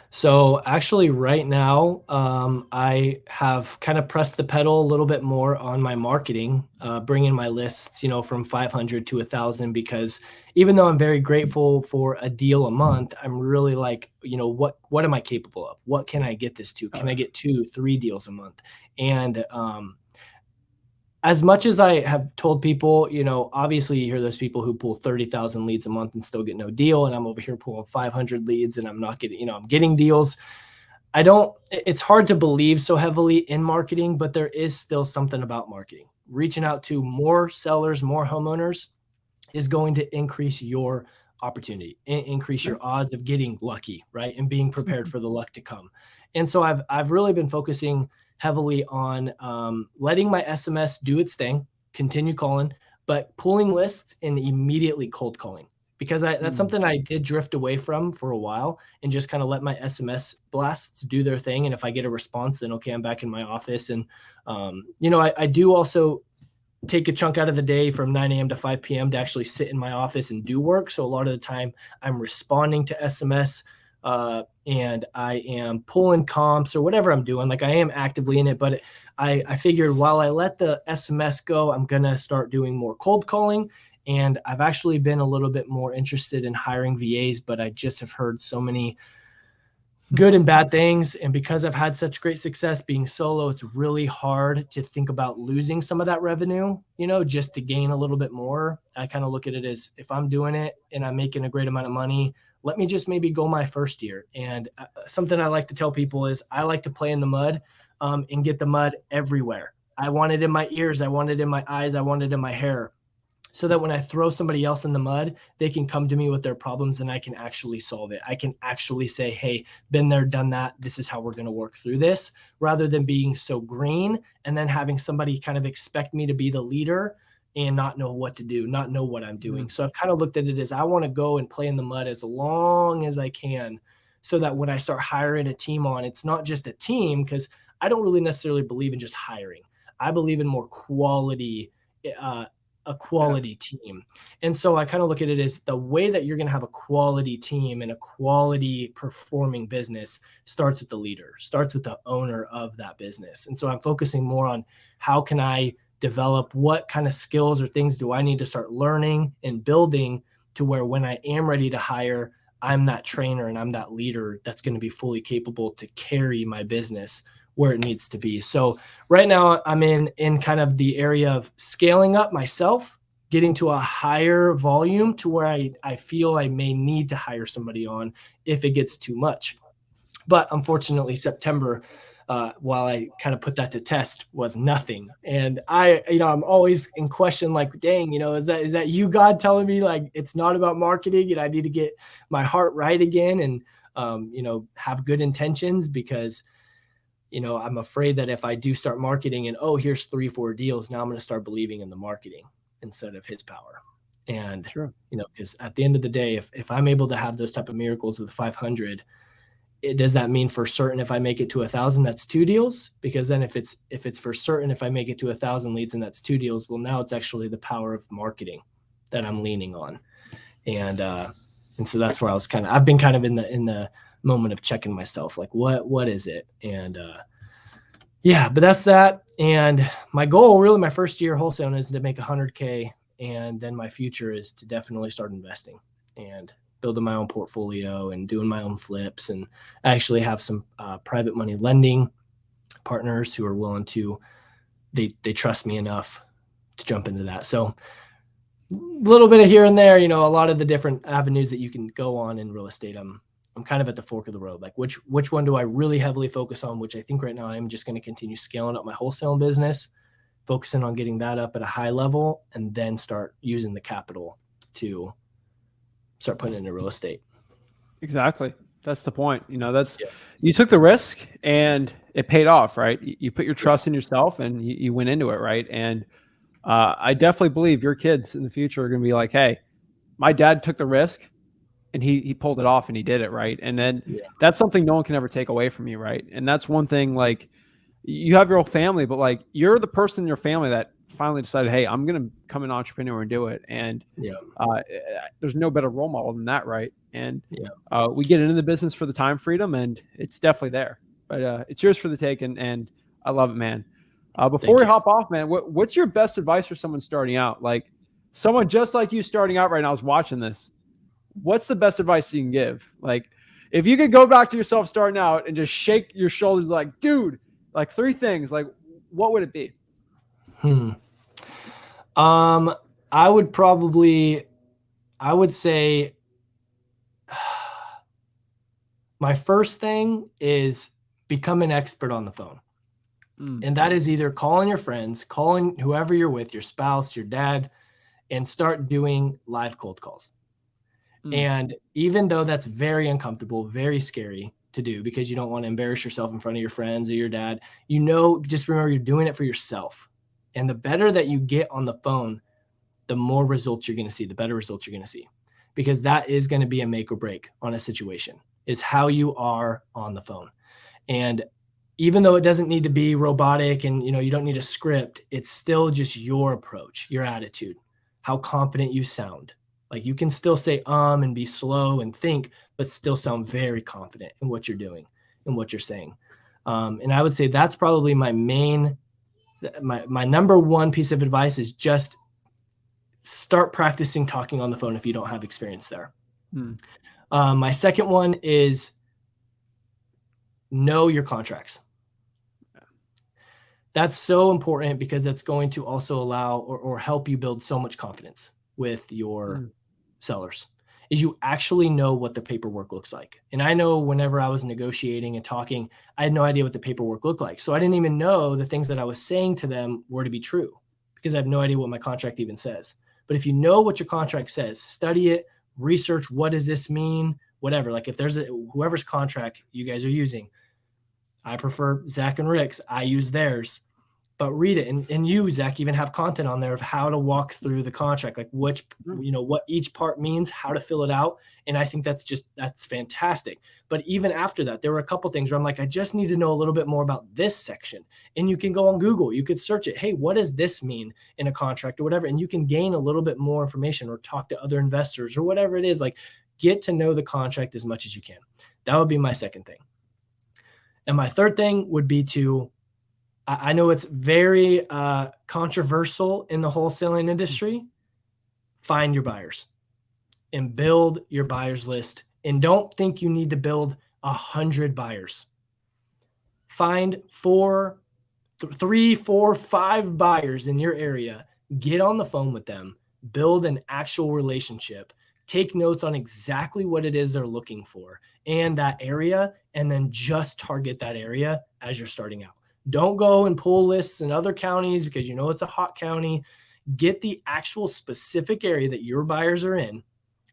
So actually right now, I have kind of pressed the pedal a little bit more on my marketing, bringing my lists, from 500 to 1,000, because even though I'm very grateful for a deal a month, I'm really like, what am I capable of? What can I get this to? Can I get 2, 3 deals a month? And, as much as I have told people, obviously you hear those people who pull 30,000 leads a month and still get no deal. And I'm over here pulling 500 leads and I'm not getting, I'm getting deals. It's hard to believe so heavily in marketing, but there is still something about marketing. Reaching out to more sellers, more homeowners is going to increase your opportunity, increase your odds of getting lucky, right? And being prepared for the luck to come. And so I've really been focusing heavily on letting my SMS do its thing, continue calling, but pulling lists and immediately cold calling, because that's something I did drift away from for a while and just kind of let my SMS blasts do their thing. And if I get a response, then okay, I'm back in my office. And, I do also take a chunk out of the day from 9 a.m. to 5 p.m. to actually sit in my office and do work. So a lot of the time I'm responding to SMS, and I am pulling comps or whatever I'm doing. Like, I am actively in it, but I figured while I let the SMS go, I'm going to start doing more cold calling. And I've actually been a little bit more interested in hiring VAs, but I just have heard so many good and bad things. And because I've had such great success being solo, it's really hard to think about losing some of that revenue, just to gain a little bit more. I kind of look at it as, if I'm doing it and I'm making a great amount of money, let me just maybe go my first year. And something I like to tell people is I like to play in the mud and get the mud everywhere. I want it in my ears. I want it in my eyes. I want it in my hair, so that when I throw somebody else in the mud, they can come to me with their problems and I can actually solve it. I can actually say, hey, been there, done that. This is how we're going to work through this, rather than being so green and then having somebody kind of expect me to be the leader and not know what to do, not know what I'm doing. So I've kind of looked at it as, I want to go and play in the mud as long as I can, so that when I start hiring a team on, it's not just a team, because I don't really necessarily believe in just hiring. I believe in more quality, a quality team. And so I kind of look at it as, the way that you're going to have a quality team and a quality performing business starts with the leader, starts with the owner of that business. And so I'm focusing more on, how can I develop, what kind of skills or things do I need to start learning and building, to where when I am ready to hire, I'm that trainer and I'm that leader that's going to be fully capable to carry my business where it needs to be. So right now I'm in kind of the area of scaling up myself, getting to a higher volume to where I feel I may need to hire somebody on if it gets too much. But unfortunately, September, while I kind of put that to test, was nothing. And I'm always in question, like, dang, is that you, God, telling me like it's not about marketing and I need to get my heart right again and have good intentions, because I'm afraid that if I do start marketing and, oh, here's 3, 4 deals, now I'm going to start believing in the marketing instead of his power. And, because at the end of the day, if I'm able to have those type of miracles with 500, does that mean for certain if I make it to 1,000, that's 2 deals? Because then if it's for certain if I make it to 1,000 leads and that's 2 deals, well, now it's actually the power of marketing that I'm leaning on. And so that's where I've been kind of in the moment of checking myself, like what is it? And yeah, but that's that. And my goal, really, my first year wholesaling is to make 100K, and then my future is to definitely start investing and building my own portfolio and doing my own flips. And I actually have some private money lending partners who are willing to, they trust me enough to jump into that. So a little bit of here and there, a lot of the different avenues that you can go on in real estate. I'm kind of at the fork of the road. Like which one do I really heavily focus on, which I think right now I'm just going to continue scaling up my wholesaling business, focusing on getting that up at a high level, and then start using the capital to start putting it into real estate. Exactly. That's the point. You took the risk and it paid off, right? You put your trust in yourself and you went into it, right? And I definitely believe your kids in the future are going to be like, hey, my dad took the risk and he pulled it off and he did it, right? And then that's something no one can ever take away from you, right? And that's one thing, like, you have your whole family, but like you're the person in your family that finally decided, hey, I'm going to become an entrepreneur and do it. And there's no better role model than that, right? And we get into the business for the time freedom, and it's definitely there. But it's yours for the take, and I love it, man. Before we hop off, man, what's your best advice for someone starting out? Like someone just like you starting out right now is watching this. What's the best advice you can give? Like if you could go back to yourself starting out and just shake your shoulders like, dude, like 3 things, like what would it be? I would say my first thing is become an expert on the phone. And that is either calling your friends, calling whoever you're with, your spouse, your dad, and start doing live cold calls. And even though that's very uncomfortable, very scary to do because you don't want to embarrass yourself in front of your friends or your dad, just remember you're doing it for yourself. And the better that you get on the phone, the more results you're going to see, the better results you're going to see, because that is going to be a make or break on a situation, is how you are on the phone. And even though it doesn't need to be robotic and, you don't need a script, it's still just your approach, your attitude, how confident you sound. Like you can still say, and be slow and think, but still sound very confident in what you're doing and what you're saying. And I would say that's probably my number one piece of advice is just start practicing talking on the phone if you don't have experience there. My second one is know your contracts. That's so important because that's going to also allow or help you build so much confidence with your sellers, is you actually know what the paperwork looks like. And I know whenever I was negotiating and talking, I had no idea what the paperwork looked like. So I didn't even know the things that I was saying to them were to be true because I have no idea what my contract even says. But if you know what your contract says, study it, research, what does this mean? Whatever. Like if there's whoever's contract you guys are using, I prefer Zach and Rick's. I use theirs, but read it. And you, Zach, even have content on there of how to walk through the contract, like what each part means, how to fill it out. And I think that's fantastic. But even after that, there were a couple things where I'm like, I just need to know a little bit more about this section. And you can go on Google, you could search it. Hey, what does this mean in a contract or whatever? And you can gain a little bit more information or talk to other investors or whatever it is. Like get to know the contract as much as you can. That would be my second thing. And my third thing would be I know it's very controversial in the wholesaling industry, find your buyers and build your buyers list. And don't think you need to build 100 buyers. Find 3, 4, 5 buyers in your area, get on the phone with them, build an actual relationship, take notes on exactly what it is they're looking for and that area, and then just target that area as you're starting out. Don't go and pull lists in other counties because it's a hot county. Get the actual specific area that your buyers are in.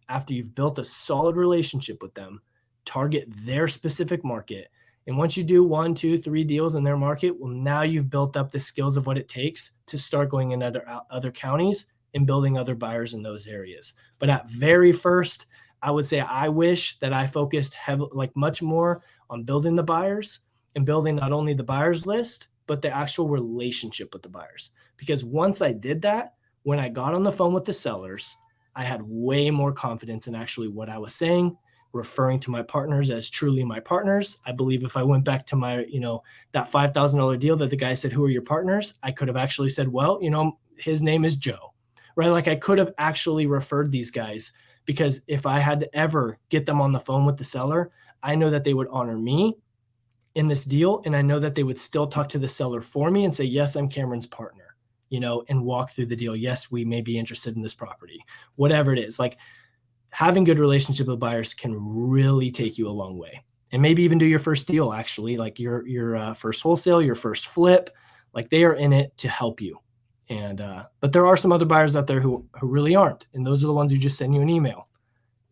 After you've built a solid relationship with them, target their specific market. And once you do 1, 2, 3 deals in their market, well, now you've built up the skills of what it takes to start going in other counties and building other buyers in those areas. But at very first, I would say I wish that I focused like much more on building the buyers and building not only the buyers list, but the actual relationship with the buyers. Because once I did that, when I got on the phone with the sellers, I had way more confidence in actually what I was saying, referring to my partners as truly my partners. I believe if I went back to my, that $5,000 deal that the guy said, who are your partners? I could have actually said, well, his name is Joe, right? Like I could have actually referred these guys, because if I had to ever get them on the phone with the seller, I know that they would honor me in this deal. And I know that they would still talk to the seller for me and say, yes, I'm Camren's partner, and walk through the deal. Yes, we may be interested in this property, whatever it is. Like having good relationship with buyers can really take you a long way, and maybe even do your first deal, actually, like your first wholesale, your first flip, like they are in it to help you. And, but there are some other buyers out there who really aren't. And those are the ones who just send you an email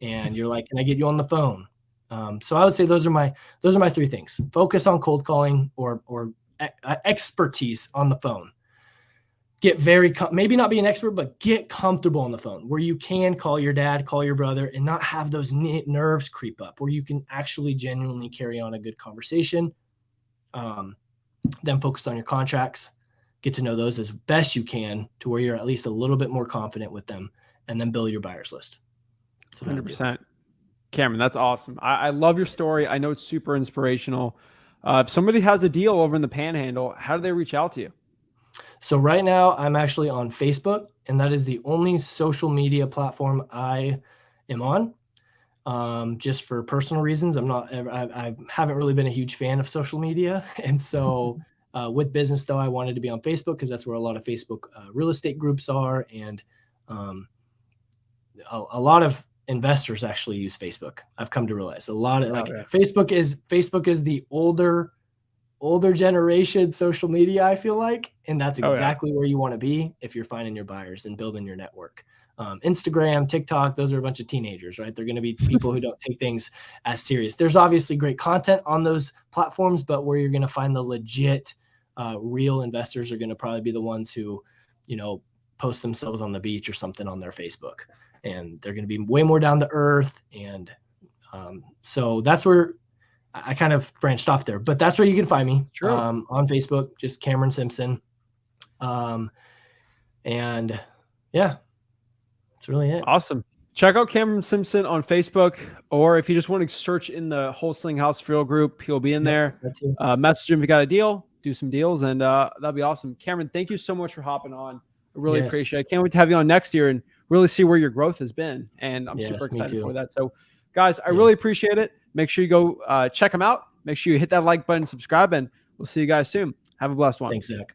and you're like, can I get you on the phone? So I would say those are my 3 things. Focus on cold calling or expertise on the phone. Get maybe not be an expert, but get comfortable on the phone where you can call your dad, call your brother, and not have those nerves creep up, where you can actually genuinely carry on a good conversation. Then focus on your contracts, get to know those as best you can to where you're at least a little bit more confident with them, and then build your buyers list. 100%. Camren, that's awesome. I love your story. I know it's super inspirational. If somebody has a deal over in the Panhandle, how do they reach out to you? So right now I'm actually on Facebook, and that is the only social media platform I am on. Just for personal reasons. I haven't really been a huge fan of social media. And so with business though, I wanted to be on Facebook because that's where a lot of Facebook real estate groups are. And a lot of investors actually use Facebook. I've come to realize a lot of Facebook is the older generation social media, I feel like. And that's exactly where you want to be if you're finding your buyers and building your network. Instagram, TikTok, those are a bunch of teenagers, right? They're going to be people who don't take things as serious. There's obviously great content on those platforms, but where you're going to find the legit, real investors are going to probably be the ones who, post themselves on the beach or something on their Facebook. And they're going to be way more down to earth. And so that's where I kind of branched off there, but that's where you can find me. On Facebook, just Camren Simpson. And yeah, that's really it. Awesome. Check out Camren Simpson on Facebook, or if you just want to search in the Wholesaling House Real group, he'll be in there. Message him if you got a deal, do some deals, and that'd be awesome. Camren, thank you so much for hopping on. I really appreciate it. I can't wait to have you on next year and really see where your growth has been. And I'm super excited for that. So guys, I really appreciate it. Make sure you go check them out. Make sure you hit that like button, subscribe, and we'll see you guys soon. Have a blessed one. Thanks, Zach.